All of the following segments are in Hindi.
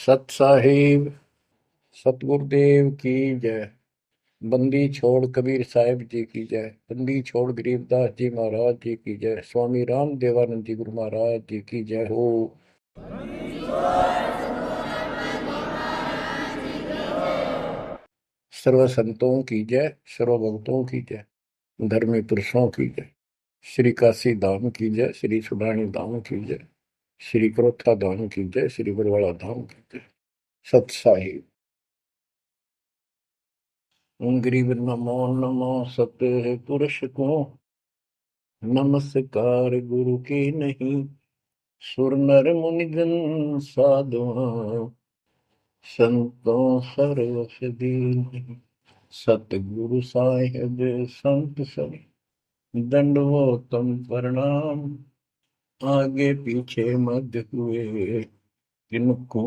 सत साहिब सतगुरुदेव की जय। बंदी छोड़ कबीर साहिब जी की जय। बंदी छोड़ गरीबदास जी महाराज जी की जय। स्वामी राम देवानंद जी गुरु महाराज जी की जय हो। सर्व संतों की जय, सर्व भक्तों की जय, धर्मी पुरुषों की जय। श्री काशी धाम की जय, श्री सुडानी धाम की जय, श्री क्रोथा धाम की जय, श्री बरवाड़ा धाम की जय। सत साहिब। गरीब नमो नमो सत पुरुष को, नमस्कार गुरु की नहीं। सुर नर मुनिजन साधुआ, संतों सर्वस दीन। सतगुरु साहिब संत सब, दंडवतम प्रणाम। आगे पीछे मध्य हुए, किनको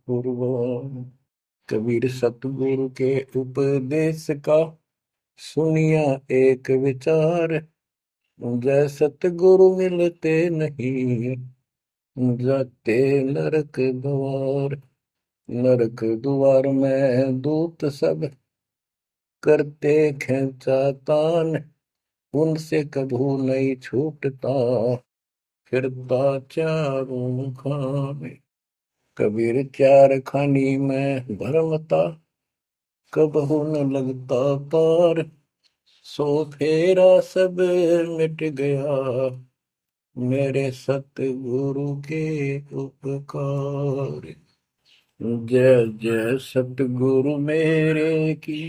पूर्व। कबीर सतगुरु के उपदेश का, सुनिया एक विचार। जय सतगुरु मिलते नहीं, जाते नरक द्वार। नरक द्वार में दूत सब, करते खेचा तान। उनसे कभू नहीं छूटता, फिरता चारों खाने। कबीर चार खानी में भरमता, कबहू न लगता पार। सो फेरा सब मिट गया, मेरे सतगुरु के उपकार। जय जय सतगुरु मेरे की,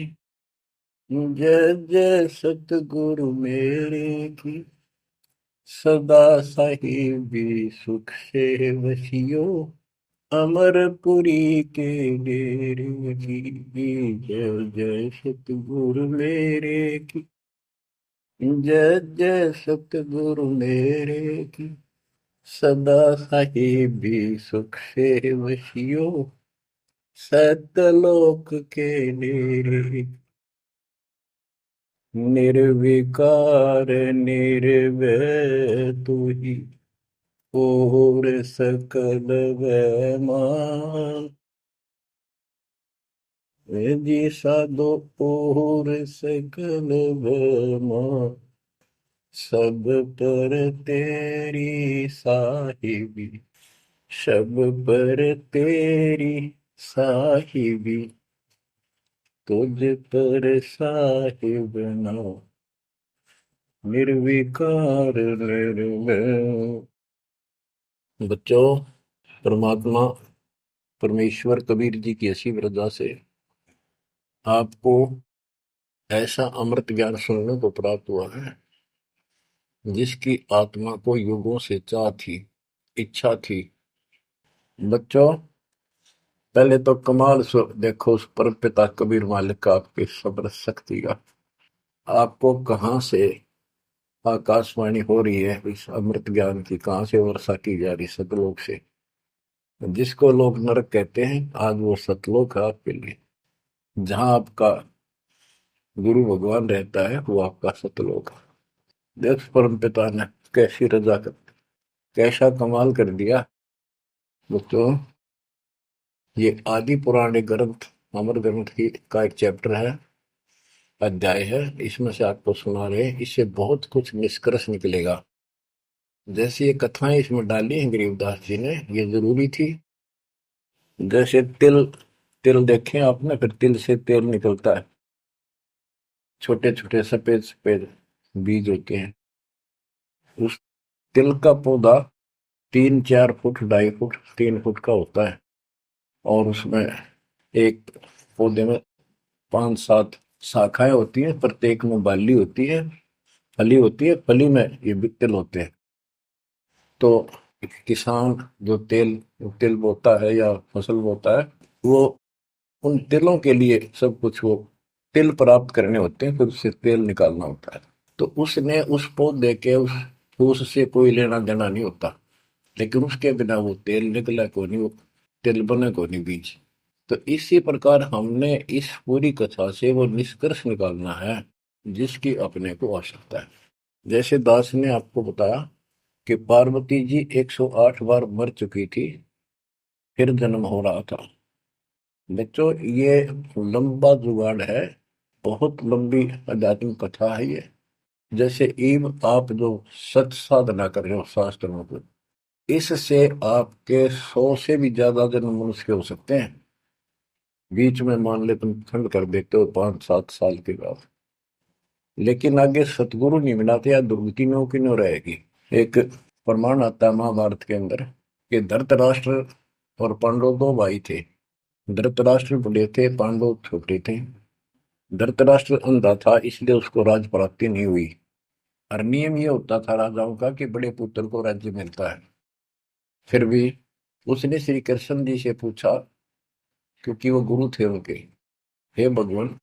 जय जय सतगुरु मेरे की। सदा साहिबी सुख से वसियो, अमरपुरी के डेरे की। जय जय सतगुरु मेरे की, जय जय सतगुरु मेरे की। सदा साहिबी सुख से वसियो, सतलोक के डेरे। निर्विकार निर्भय तू ही, और सकल वैमान। जी साधो और सकल वैमान। सब पर तेरी साहिबी, सब पर तेरी साहिबी। तुझ पर साहिब नाम, निर्विकार निर्भय। बच्चों, परमात्मा परमेश्वर कबीर जी की ऐसी वृद्धा से आपको ऐसा अमृत ज्ञान सुनने को प्राप्त हुआ है, जिसकी आत्मा को युगों से चाह थी, इच्छा थी। बच्चों, पहले तो कमाल देखो उस परम पिता कबीर मालिक का, आपके सब्र शक्ति का। आपको कहाँ से आकाशवाणी हो रही है इस अमृत ज्ञान की, कहाँ से वर्षा की जा रही सतलोक से। जिसको लोग नरक कहते हैं, आज वो सतलोक है आपके लिए। जहां आपका गुरु भगवान रहता है, वो आपका सतलोक है। देख परम पिता ने कैसी रजा कर, कैसा कमाल कर दिया। बच्चों, ये आदि पुराने ग्रंथ, अमर ग्रंथ की का एक चैप्टर है, अध्याय है। इसमें से आपको सुना रहे हैं, इससे बहुत कुछ निष्कर्ष निकलेगा। जैसे ये कथाएं इसमें डाली हैं गरीबदास जी ने, ये जरूरी थी। जैसे तिल, तिल देखें आपने, फिर तिल से तेल निकलता है। छोटे छोटे सफेद सफेद बीज होते हैं। उस तिल का पौधा 3-4 फुट, 2.5 फुट, 3 फुट का होता है। और उसमें एक पौधे में 5-7 शाखाएं होती हैं, प्रत्येक में बाली होती है, फली होती है। फली में ये भी तिल होते हैं। तो किसान जो तिल तिल बोता है या फसल बोता है, वो उन तिलों के लिए सब कुछ, वो तिल प्राप्त करने होते हैं, फिर उससे तेल निकालना होता है। तो उसने उस पौधे के उस फूस से कोई लेना देना नहीं होता, लेकिन उसके बिना वो तेल निकला को नहीं, वो तिल बने को नहीं बीज। तो इसी प्रकार हमने इस पूरी कथा से वो निष्कर्ष निकालना है, जिसकी अपने को आवश्यकता है। जैसे दास ने आपको बताया कि पार्वती जी 108 बार मर चुकी थी, फिर जन्म हो रहा था। बच्चों, ये लंबा जुगाड़ है, बहुत लंबी आध्यात्मिक कथा है ये। जैसे ईव आप जो सच साधना कर रहे हो शास्त्रों को, इससे आपके 100 से भी ज्यादा जन्म मनुष्य के हो सकते हैं। बीच में मान ले तुम खंड कर देते हो 5-7 साल के बाद, लेकिन आगे सतगुरु नहीं मिलाते या दुर्गति में वो क्यों रहेगी। एक प्रमाण आता है महाभारत के अंदर कि धृतराष्ट्र और पांडव दो भाई थे। धृतराष्ट्र बड़े थे, पांडव छोटे थे। धृतराष्ट्र अंधा था, इसलिए उसको राज प्राप्ति नहीं हुई। और नियम ये होता था राजाओं का कि बड़े पुत्र को राज्य मिलता है। फिर भी उसने श्री कृष्ण जी से पूछा, क्योंकि वो गुरु थे उनके, हे भगवान,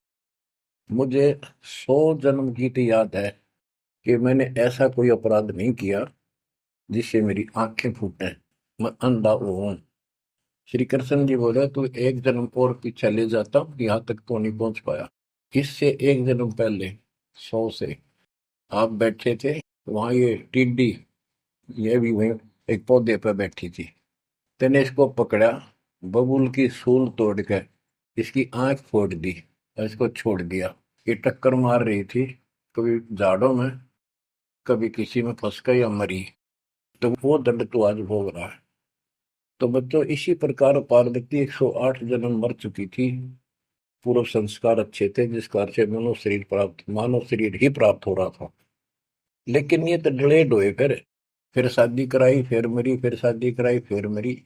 मुझे 100 जन्म की तो याद है कि मैंने ऐसा कोई अपराध नहीं किया जिससे मेरी आंखें फूटे, मैं अंधा हूं। श्री कृष्ण जी बोले, तू एक जन्म और पीछे ले जाता, यहाँ तक तो नहीं पहुंच पाया। इससे एक जन्म पहले 100 से आप बैठे थे, वहां ये टिड्डी, ये भी वहीं एक पौधे पर बैठी थी। तेने इसको पकड़ा, बबूल की सूल तोड़ के इसकी आंख फोड़ दी और इसको छोड़ दिया। ये टक्कर मार रही थी, कभी झाड़ों में, कभी किसी में फंस गई या मरी। तो वो दंड तो आज भोग रहा है। तो बच्चों, इसी प्रकार पार्वती 108 जन्म मर चुकी थी। पूर्व संस्कार अच्छे थे, जिस कारण से मानव शरीर ही प्राप्त हो रहा था। लेकिन ये तो डिलेड हुए, फिर शादी कराई, फिर मरी, फिर शादी कराई, फिर मरी।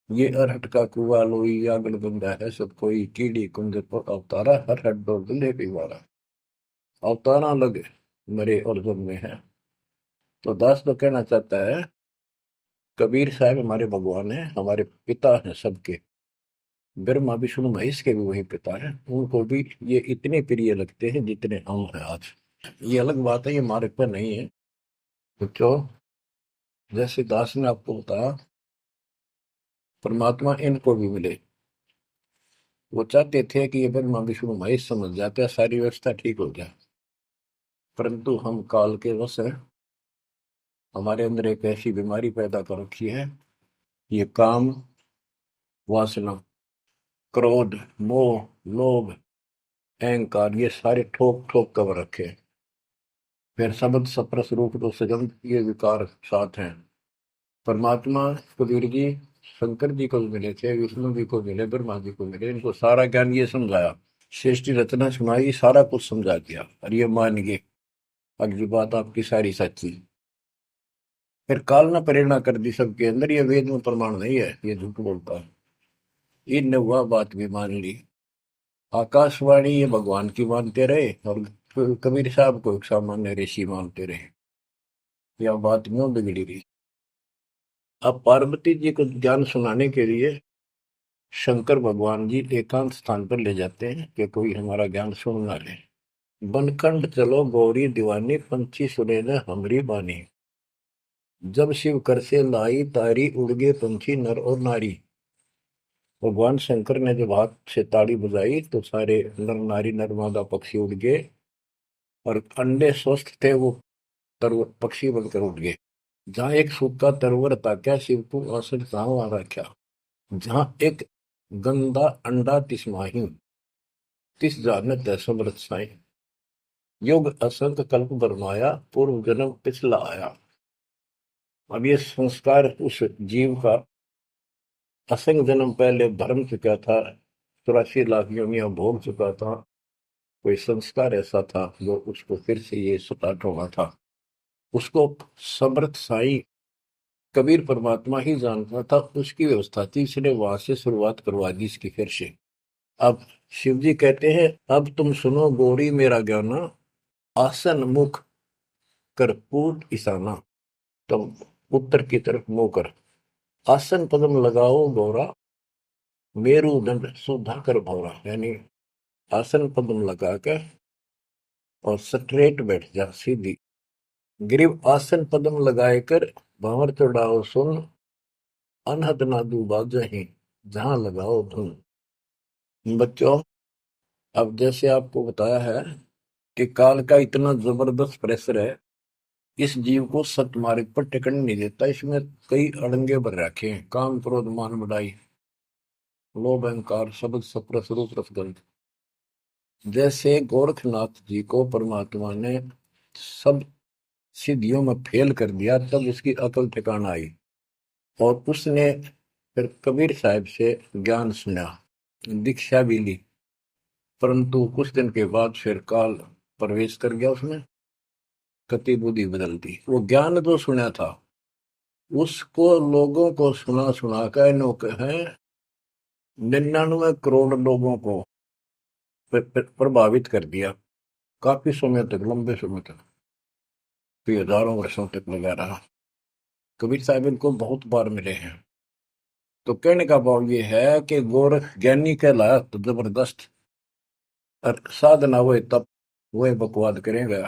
ये अरहट का कुआ लोई आगल बंदा है सब कोई, कीड़ी कुंज पर अवतारा, हर हट दो गले पिवारा। अवतारा लगे, मरे और जन्मे हैं। तो दास तो कहना चाहता है, कबीर साहब हमारे भगवान है, हमारे पिता हैं सबके। ब्रह्मा विष्णु महेश के भी वही पिता हैं, उनको भी ये इतने प्रिय लगते हैं जितने हम हैं आज। ये अलग बात है, ये मार्ग पर नहीं है। तो जैसे दास ने आपको बताया, परमात्मा इनको भी मिले। वो चाहते थे कि ये ब्रह्मा विष्णु महेश समझ जाते, सारी व्यवस्था ठीक हो जाए। परंतु हम काल के वश हैं, हमारे अंदर एक ऐसी बीमारी पैदा कर रखी है, ये काम, वासना, क्रोध, मोह, लोभ, अहंकार, ये सारे ठोक ठोक कर रखे हैं। फिर शब्द सप्रस रूप तो सगंध, ये विकार साथ हैं। परमात्मा कबीर जी शंकर जी को मिले थे, विष्णु जी को मिले, ब्रह्मा जी को मिले, इनको सारा ज्ञान ये समझाया, सृष्टि रचना सुनाई, सारा कुछ समझा दिया, और ये मान गए अगली बात आपकी सारी सच्ची। फिर काल ने प्रेरणा कर दी सबके अंदर, ये वेद में प्रमाण नहीं है, ये झूठ बोलता है। इनने वह बात भी मान ली। आकाशवाणी ये भगवान की मानते रहे, और कबीर साहब को एक सामान्य ऋषि मानते रहे। यह बात क्यों बिगड़ी रही। अब पार्वती जी को ज्ञान सुनाने के लिए शंकर भगवान जी एकांत स्थान पर ले जाते हैं कि कोई हमारा ज्ञान सुन ना ले। बनखंड चलो गौरी दीवानी, पंछी सुने न हमरी बानी। जब शिव कर से लाई तारी, उड़ गए पंछी नर और नारी। भगवान शंकर ने जब हाथ से ताड़ी बजाई तो सारे नर नारी नर पक्षी उड़ गए, और अंडे स्वस्थ थे वो तरवर पक्षी बनकर उड़ गए। जहां एक सूखा तरवर था, क्या शिव को आसन कहाँ आ रखा। जहां एक गंदा अंडा तिस्माही, तिस जानत है समृत साई। युग असंख्य कल्प बरमाया, पूर्व जन्म पिछला आया। अब ये संस्कार उस जीव का असंख्य जन्म पहले भरम चुका था, 84 लाख योनियां भोग चुका था। कोई संस्कार ऐसा था जो उसको फिर से ये स्टार्ट होना था। उसको समर्थ साई कबीर परमात्मा ही जानता था, उसकी व्यवस्था थी, इसने वहां से शुरुआत करवा दी इसकी फिर से। अब शिव जी कहते हैं, अब तुम सुनो गौरी मेरा ज्ञाना, आसन मुख कर पूर्व ईशाना। तुम उत्तर की तरफ मुंह कर, आसन पद्म लगाओ गौरा, मेरुदंड सुधा कर भौरा। यानी आसन पद्म लगा कर और स्ट्रेट बैठ जा सीधी। ग्रीव आसन पद्म लगाए कर, भंवर चढ़ाओ सुन, अनहद नादू बाजही, जहां लगाओ धुन। बच्चों, अब जैसे आपको बताया है कि काल का इतना जबरदस्त प्रेशर है, इस जीव को सत्य मार्ग पर टिकने नहीं देता। इसमें कई अड़ंगे भर रखे हैं, काम क्रोध मान बढ़ाई, लोभ अहंकार शब्द सप्रस रूप रसगंध। जैसे गोरखनाथ जी को परमात्मा ने सब सिद्धियों में फेल कर दिया, तब उसकी अकल ठिकाना आई और उसने फिर कबीर साहब से ज्ञान सुना, दीक्षा भी ली। परंतु कुछ दिन के बाद फिर काल प्रवेश कर गया उसमें, कति बुद्धि बदल दी। वो ज्ञान जो सुना था उसको लोगों को सुना सुना कर है 99 करोड़ लोगों को प्रभावित कर दिया। काफी समय तक, लंबे समय तक, फिर हजारों वर्षों तक लगा रहा। कबीर साहब इनको बहुत बार मिले हैं। तो कहने का भाव ये है कि गोरख ज्ञानी कहलाया तो जबरदस्त, और साधना हुए तब वह बकवाद करेगा।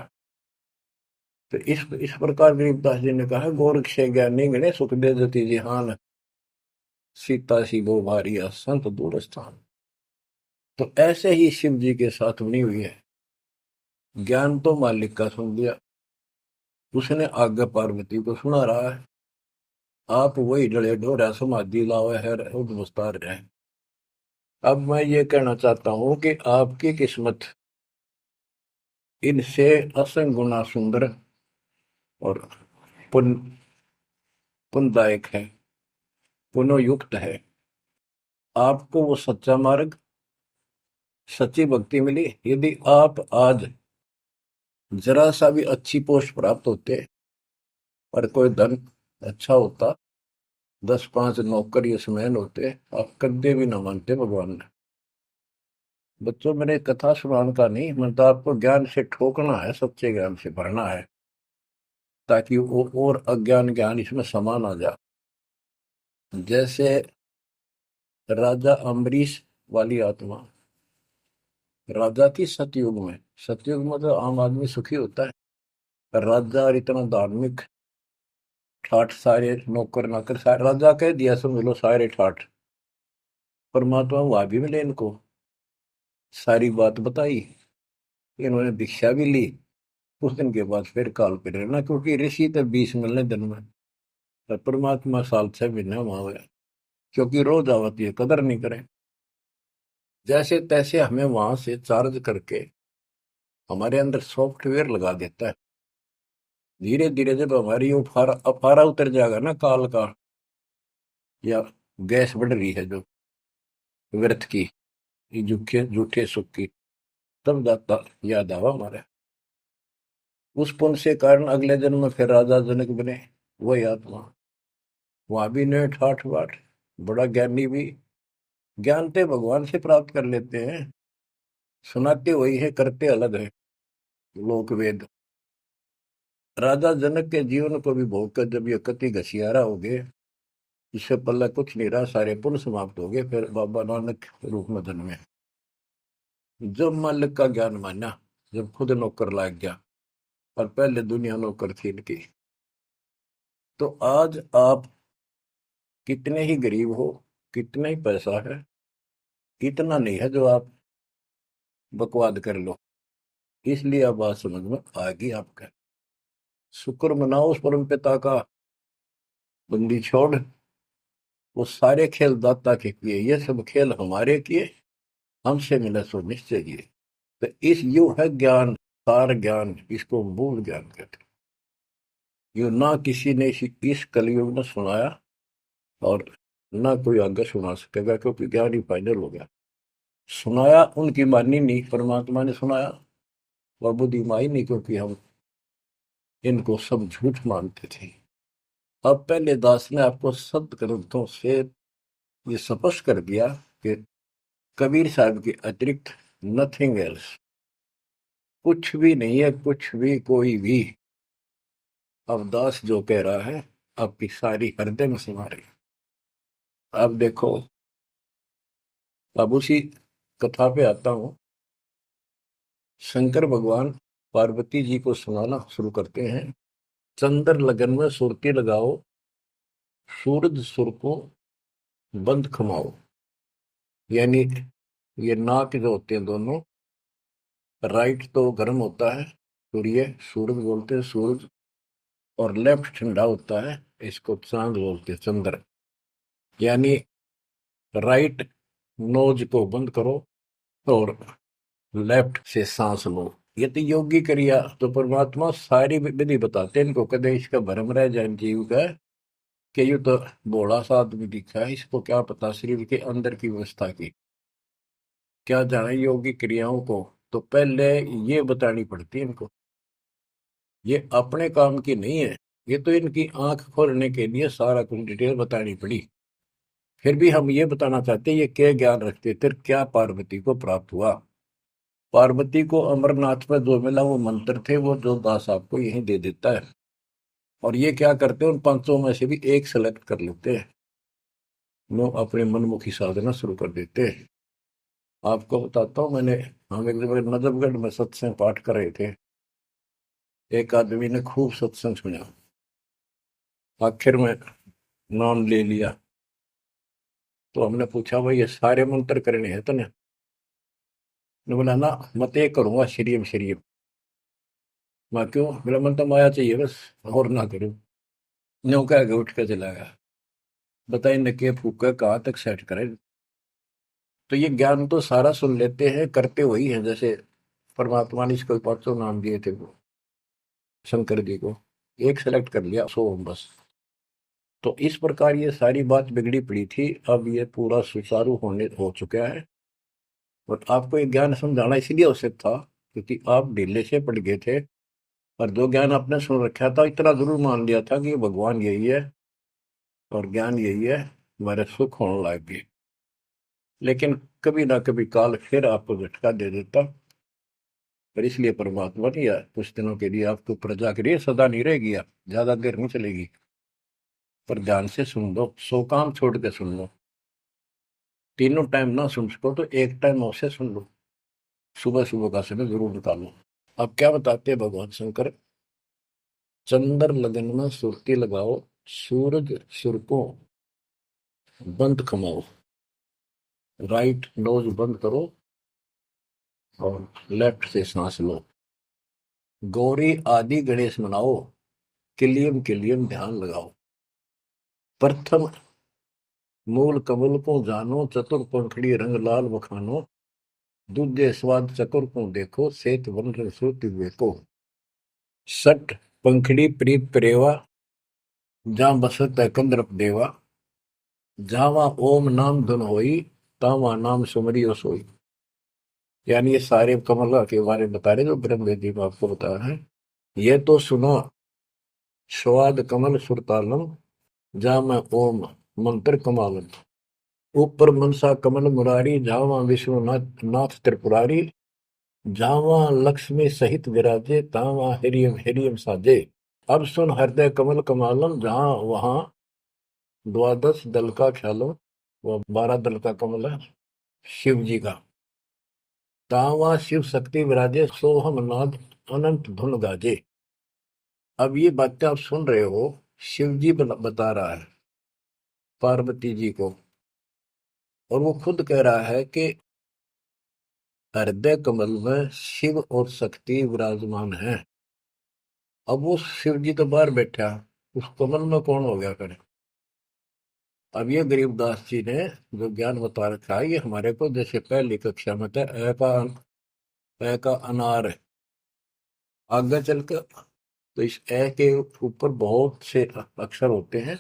तो इस प्रकार गरीबदास जी ने कहा, गोरख से ज्ञानी गणे सुख दे जति जिहान, सीता सी वो भारी संत दूर स्थान। तो ऐसे ही शिव जी के साथ बनी हुई है। ज्ञान तो मालिक का सुन लिया, उसने आगे पार्वती को सुना रहा है। आप वही डले ढोरा समाधि लावे है उद्वस्तार रहे। अब मैं ये कहना चाहता हूं कि आपकी किस्मत इनसे असंग गुना सुंदर और पुण्य पुण्यदायक है, पुण्ययुक्त है। आपको वो सच्चा मार्ग, सच्ची भक्ति मिली। यदि आप आज जरा सा भी अच्छी पोस्ट प्राप्त होते और कोई धन अच्छा होता, 10-5 नौकर यशमैन होते, आप कदे भी ना मानते भगवान ने। बच्चों, मैंने कथा सुनाने का नहीं, मैं तो आपको ज्ञान से ठोकना है, सच्चे ज्ञान से भरना है, ताकि वो और अज्ञान ज्ञान इसमें समा ना जाए। जैसे राजा अम्बरीश वाली आत्मा राजा की सतयुग में, सतयुग में तो आम आदमी सुखी होता है। राजा और इतना धार्मिक, ठाठ सारे नौकर नाकर सारे, राजा कह दिया समझ लो सारे ठाठ। परमात्मा वहां भी मिले इनको, सारी बात बताई, इन्होंने दीक्षा भी ली। कुछ दिन के बाद फिर काल पे रहना, क्योंकि ऋषि तो 20 मिलने दिन में, और परमात्मा साल 6 महीने वहां गया, क्योंकि रोज आवती है, कदर नहीं करे। जैसे तैसे हमें वहां से चार्ज करके हमारे अंदर सॉफ्टवेयर लगा देता है। धीरे धीरे जब हमारी अफारा उतर जाएगा ना काल का, या गैस बढ़ रही है जो व्यर्थ की, ये झूठे झूठे सुख की, तब जाता याद आवा हमारे। उस पुण्य से कारण अगले जन्म में फिर राजा जनक बने, वही आत्मा। वहां भी ने ठाठ बाट, बड़ा ज्ञानी भी, ज्ञानते भगवान से प्राप्त कर लेते हैं, सुनाते वही है, करते अलग है। लोक वेद। राजा जनक के जीवन को भी भोग कर जब ये कति घसियारा हो गए, इससे पल्ला कुछ नहीं रहा, सारे पुण्य समाप्त हो गए, फिर बाबा नानक रूप में जन्मे। जब मालिक का ज्ञान माना, जब खुद नौकर लाग गया, और पहले दुनिया नौकर थी इनकी। तो आज आप कितने ही गरीब हो, कितना ही पैसा है, इतना नहीं है जो आप बकवाद कर लो। इसलिए अब बात समझ में आ गई आपका। शुक्र मनाओ उस परम पिता का, बंदी छोड़। वो सारे खेल दाता के किए, ये सब खेल हमारे किए, हमसे मिला सो निश्चय किए। तो इस यू है ज्ञान, सार ज्ञान, इसको मूल ज्ञान कहते हैं। यू ना किसी ने इस कलयुग में सुनाया, और ना कोई आगे सुना सकेगा, क्योंकि ज्ञान ही फाइनल हो गया। सुनाया उनकी मानी नहीं, परमात्मा ने सुनाया, और बुद्धि माई नहीं, क्योंकि हम इनको सब झूठ मानते थे। अब पहले दास ने आपको सद ग्रंथों से ये स्पष्ट कर दिया कि कबीर साहब के अतिरिक्त नथिंग एल्स, कुछ भी नहीं है, कुछ भी कोई भी। अब दास जो कह रहा है आपकी सारी हृदय में समा रही। अब देखो, अब उसी कथा पे आता हूं। शंकर भगवान पार्वती जी को सुनाना शुरू करते हैं। चंद्र लगन में सुरती लगाओ, सूरज सुर को बंद खमाओ। यानी ये नाक जो होते हैं दोनों, राइट तो गर्म होता है, सूर्य, सूरज बोलते हैं सूरज, और लेफ्ट ठंडा होता है, इसको चांद बोलते हैं, चंद्र। यानी राइट नोज को बंद करो और लेफ्ट से सांस लो। ये तो योगी क्रिया। तो परमात्मा सारी विधि बताते हैं इनको, कदे इसका भ्रम रह जाए जीव का कि ये तो भोला सा आदमी दिखा है, इसको क्या पता शरीर के अंदर की व्यवस्था की, क्या जाने योगी क्रियाओं को। तो पहले ये बतानी पड़ती है इनको, ये अपने काम की नहीं है। ये तो इनकी आंख खोलने के लिए सारा कुछ डिटेल बतानी पड़ी। फिर भी हम ये बताना चाहते हैं ये क्या ज्ञान रखते थे, क्या पार्वती को प्राप्त हुआ। पार्वती को अमरनाथ में जो मिला वो मंत्र थे, वो जो दास आपको यही दे देता है। और ये क्या करते हैं, उन पांचों में से भी एक सेलेक्ट कर लेते हैं, वो अपने मनमुखी साधना शुरू कर देते हैं। आपको बताता हूँ, हम एक जगह नजफगढ़ में सत्संग पाठ कर रहे थे। एक आदमी ने खूब सत्संग सुना, आखिर में नाम ले लिया। तो हमने पूछा भाई ये सारे मंत्र करने हैं तने? ने बोला ना, मत एक करूंगा श्रीम श्रीम। मैं क्यों? मेरा मन तो माया चाहिए बस, और ना करूं। न्यों कह के उठ के चला गया। बताइए न के फूका कहाँ तक सेट करे। तो ये ज्ञान तो सारा सुन लेते हैं, करते वही है। जैसे परमात्मा ने इसको पांचों नाम दिए थे वो शंकर जी को, एक सेलेक्ट कर लिया सो बस। तो इस प्रकार ये सारी बात बिगड़ी पड़ी थी, अब ये पूरा सुचारू होने हो चुका है। और आपको ये ज्ञान समझाना इसलिए आवश्यक था क्योंकि आप ढीले से पड़ गए थे। और जो ज्ञान आपने सुन रखा था इतना जरूर मान लिया था कि ये भगवान यही है और ज्ञान यही है, हमारे सुख होने लग गए। लेकिन कभी ना कभी काल फिर आपको झटका दे देता। पर इसलिए परमात्मा ने यार कुछ दिनों के लिए आपको प्रजा के लिए सदा नहीं रहेगी, आप ज्यादा देर नहीं चलेगी। पर ध्यान से सुन लो, सो काम छोड़ के सुन लो। तीनों टाइम ना सुन सको तो एक टाइम अवश्य सुन लो, सुबह सुबह का समय जरूर निकालो। अब क्या बताते हैं भगवान शंकर, चंद्र लगन में सुरती लगाओ, सूरज सुर को बंद कमाओ, राइट नोज बंद करो और लेफ्ट से सांस लो। गौरी आदि गणेश मनाओ, किलियम किलियम ध्यान लगाओ। प्रथम मूल कमल को जानो, चतुर पंखड़ी रंग लाल बखानो। दूजे स्वाद चतुर को देखो, सेत वन रसोति को। सट पंखड़ी प्रीत प्रेवा, जहाँ बसत है कंद्रप देवा। जावा ओम नाम धुन होई, तावा नाम सुमरियो सोई। यानी ये सारे कमल के बारे में बता रहे जो ब्रह्म वेदी में आपको बता रहे हैं। ये तो सुनो, स्वाद कमल सुरतालम, जा मैं ओम मंत्र कमालन। ऊपर मनसा कमल मुरारी, जावा विश्वनाथ नाथ त्रिपुरारी। जावा लक्ष्मी सहित विराजे, तावा हिरियम हिरियम साजे। अब सुन हृदय कमल कमालम, जहां वहां द्वादश दल का ख्यालो, वह 12 दल का कमल है शिव जी का। तावा शिव शक्ति विराजे, सोहम नाद अनंत धुन गाजे। अब ये बातें आप सुन रहे हो, शिव जी बता रहा है पार्वती जी को। और वो खुद कह रहा है कि हृदय कमल में शिव और शक्ति विराजमान है। अब वो शिव जी तो बाहर बैठा, उस कमल में कौन हो गया करे। अब ये गरीबदास जी ने जो ज्ञान बता रखा है, ये हमारे को जैसे पहली कक्षा में था, ए का अनार है। आगे चलकर तो इस ए के ऊपर बहुत से अक्षर होते हैं,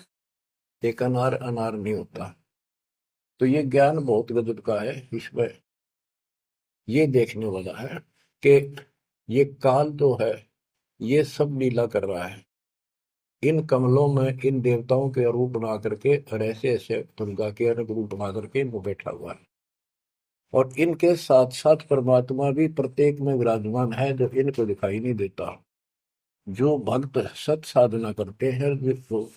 एक अनार अनार नहीं होता। तो ये ज्ञान बहुत गजब का है। इसमें ये देखने वाला है कि ये काल जो है ये सब लीला कर रहा है। इन कमलों में इन देवताओं के रूप बना करके और ऐसे ऐसे दुर्गा के अलग रूप बना करके इनको बैठा हुआ है। और इनके साथ साथ परमात्मा भी प्रत्येक में विराजमान है, जो इनको दिखाई नहीं देता। जो भक्त सत साधना करते हैं तो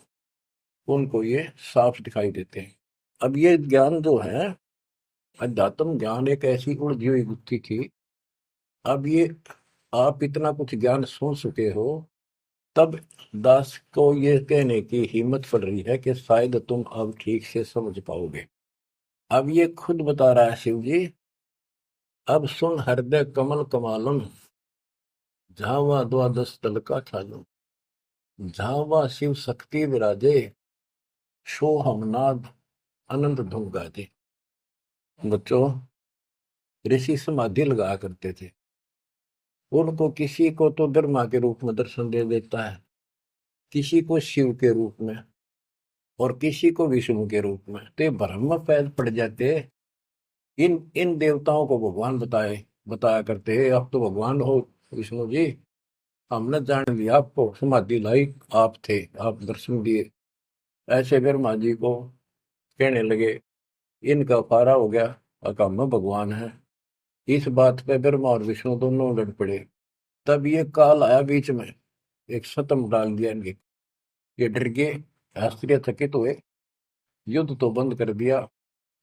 उनको ये साफ दिखाई देते हैं। अब ये ज्ञान जो है, अध्यात्म ज्ञान एक ऐसी उलझी हुई गुत्थी थी। अब ये आप इतना कुछ ज्ञान सुन चुके हो, तब दास को ये कहने की हिम्मत पड़ रही है कि शायद तुम अब ठीक से समझ पाओगे। अब ये खुद बता रहा है शिव जी, अब सुन हृदय कमल कमालम, जहां वह द्वादश दल का छालम। झावा शिव शक्ति विराजे, शो हमनाद अनंत धुन गाजे। बच्चों, ऋषि समाधि लगा करते थे। उनको किसी को तो ब्रह्मा के रूप में दर्शन दे देता है, किसी को शिव के रूप में, और किसी को विष्णु के रूप में। तो ये भ्रम में पैदा पड़ जाते। इन इन देवताओं को भगवान बताया करते हैं, आप तो भगवान हो विष्णु जी, हमने जान लिया आपको, समाधि लाई आप थे, आप दर्शन दिए। ऐसे ब्रह्मा जी को कहने लगे, इनका फारा हो गया, अका में भगवान है। इस बात पे ब्रह्मा और विष्णु दोनों लड़ पड़े। तब ये काल आया बीच में, एक शतम डाल दिया इनके। ये डर गए, शास्त्रीय थकित हुए, युद्ध तो बंद कर दिया,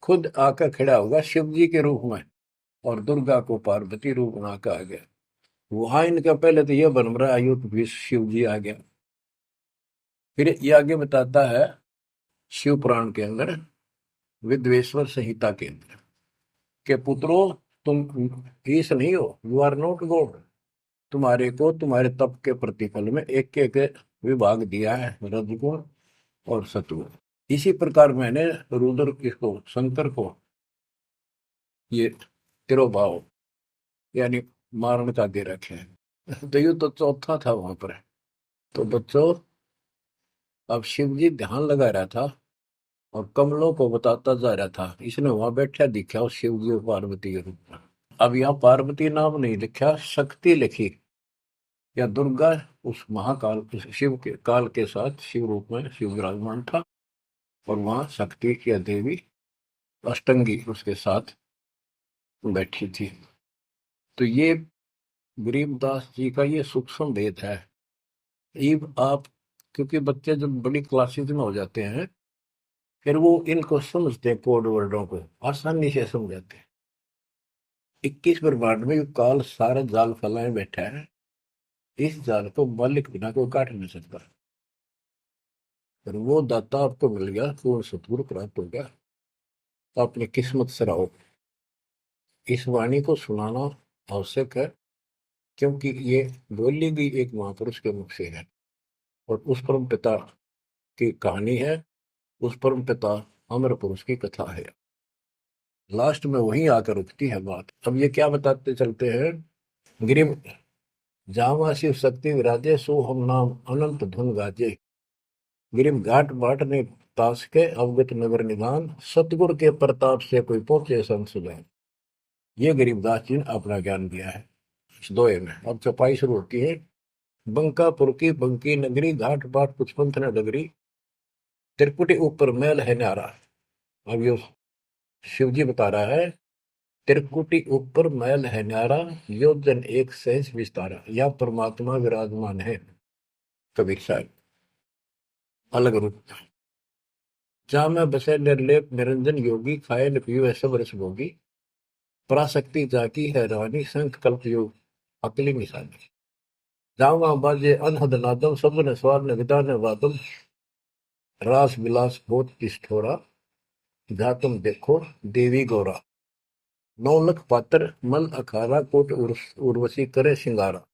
खुद आकर खड़ा होगा शिव जी के रूप में, और दुर्गा को पार्वती रूप बना के आ गया। वहां इनका पहले तो यह बन रहा है युद्ध भी शिव जी आ गया। फिर ये आगे बताता है शिव पुराण के अंदर, विद्वेश्वर संहिता के अंदर, के पुत्रों, तुम ईश नहीं हो, यू आर नॉट गॉड। तुम्हारे को तुम्हारे तप के प्रतिफल में एक एक विभाग दिया है, रजगुण और सतगुण। इसी प्रकार मैंने रुद्र इसको, शंकर को, ये तिरोभाव यानी मारण का दे रखे हैं। तो ये तो चौथा था वहां पर। तो बच्चों, अब शिव जी ध्यान लगा रहा था और कमलों को बताता जा रहा था। इसने वहां बैठा दिखा उस शिव जी और पार्वती के रूप में। अब यहाँ पार्वती नाम नहीं लिखा, शक्ति लिखी, या दुर्गा उस महाकाल, उस शिव के काल के साथ शिव रूप में शिव विराजमान था, और वहां शक्ति की देवी अष्टंगी उसके साथ बैठी थी। तो ये गरीबदास जी का ये सूक्ष्म भेद है। ईब आप, क्योंकि बच्चे जब बड़ी क्लासेस में हो जाते हैं, फिर वो इनको समझते हैं, कोड वर्डों को आसानी से समझाते हैं। 21 ब्रह्मांड में काल सारा जाल फैलाए बैठा है, इस जाल को मालिक बिना कोई काट नहीं सकता। फिर वो दाता आपको मिल गया, पूर्ण सतगुरु प्राप्त हो गया, तो अपनी किस्मत से रहो। इस वाणी को सुनाना आवश्यक है, क्योंकि ये बोली गई एक महापुरुष के मुख से है, और उस परम पिता की कहानी है, उस परम पिता अमर पुरुष की कथा है। लास्ट में वहीं आकर रुकती है बात। अब ये क्या बताते चलते हैं, गिरिम जावा शिव शक्ति विराजे, सो हम नाम अनंत धुन गाजे। गिरिम घाट बाट ने तास के, अवगत नगर निदान, सतगुरु के प्रताप से कोई पहुंचे संसुदान। ये गरीबदास जी ने अपना ज्ञान दिया है इस दोहे में। अब चौपाई शुरू होती है, बंकापुर की बंकी नगरी, घाट बाट कुछ पंथ न डगरी, त्रिकुटी ऊपर महल है न्यारा। अब ये शिव जी बता रहा है, त्रिकुटी ऊपर महल है न्यारा, योजन एक सहज विस्तारा। या परमात्मा विराजमान है, कबीर साहब अलग रूप। जहाँ में बसे निर्लेप निरंजन योगी, खाए न पियो ऐसा बरस भोगी, पराशक्ति जाकी है रानी, संख कल्प योग अकली निशानी। जहाँ वहाँ बाजे अनहद नादम, सब ने स्वार न विदा न वादम, रास विलास बहुत ठिठोरा, जहाँ तुम देखो देवी गौरा। 9 लख पात्र मन अखारा, कोट उर्वशी करे सिंगारा,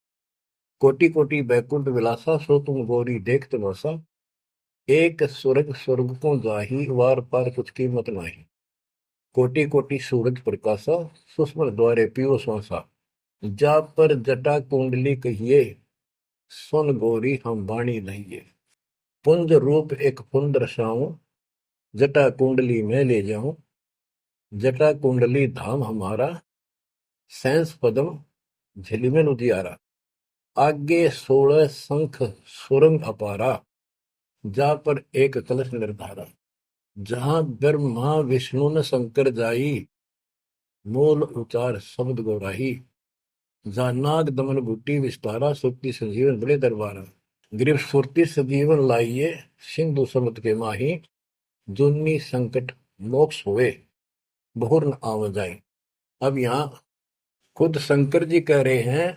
कोटि कोटि बैकुंठ विलासा, सो तुम गौरी देख तमाशा, एक स्वर्ग स्वर्ग को जाही, वार पार कुछ कीमत नाही, कोटि कोटि सूरज प्रकाशा, सुषमन द्वारे पियो श्वासा, जा पर जटा कुंडली कहिए, सुन गौरी हम वाणी लहिए, पुंज रूप एक पुंज रसाऊं, जटा कुंडली में ले जाऊं, जटा कुंडली धाम हमारा, सैंस पदम झिलमिल उजियारा, आगे 16 शंख सुरंग अपारा, जा पर एक कलश निर्धारा, जहां ब्रह्मा विष्णु न शंकर जाई, मूल उचार शब्द गौराही, जहाँ नाग दमन बूटी विस्तारा, सुक्ति संजीवन बड़े दरबारा, गिरफ्त फुर्ती सजीवन लाइए, सिंधु समुद्र के माही, जुन्नी संकट मोक्ष हुए, बहुर न आव जाए। अब यहाँ खुद शंकर जी कह रहे हैं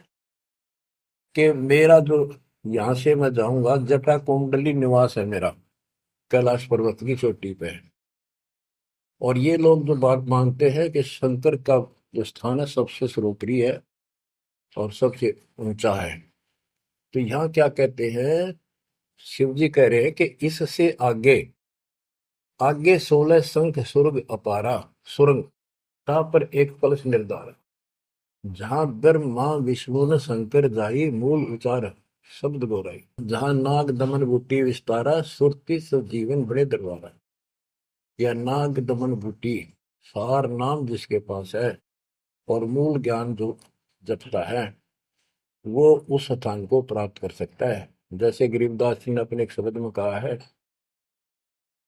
कि मेरा जो यहाँ से मैं जाऊंगा, जटा कुंडली निवास है मेरा, कैलाश पर्वत की चोटी पे है। और ये लोग जो बात मानते हैं कि शंकर का जो स्थान है सबसे सर्वोपरि है और सबसे ऊंचा है, तो यहाँ क्या कहते हैं, शिव जी कह रहे हैं कि इससे आगे आगे 16 संख सुरग अपारा सुरंग ता पर एक कलश निर्धार जहां ब्रह्मा विष्णु न शंकर जाई मूल उचार शब्द गोराई जहां नाग दमन बूटी विस्तारा सुरति सजीवन बड़े दरबारा। या नाग दमन बूटी सार नाम जिसके पास है और मूल ज्ञान जो जपता है वो उस स्थान को प्राप्त कर सकता है। जैसे गरीबदास जी ने अपने एक शब्द में कहा है,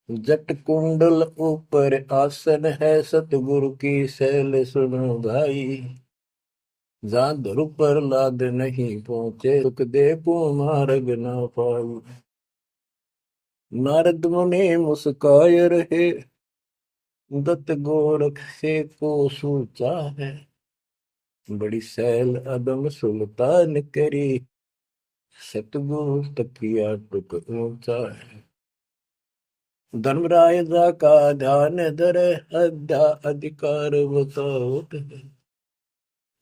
जट कुंडल ऊपर आसन है सतगुरु की सैल सुनो भाई जहाँ ध्रुव पर लाद नहीं पहुंचे सुख दे मार्ग ना पाई। नारद मुनि मुस्काय रहे दत्त गोरख से को सूचा है बड़ी सैल अदम सुल्तान करी सतगुरु तकिया टुक ऊंचा है। धर्मराय जा का ध्यान धरे अध्या अधिकार बताओ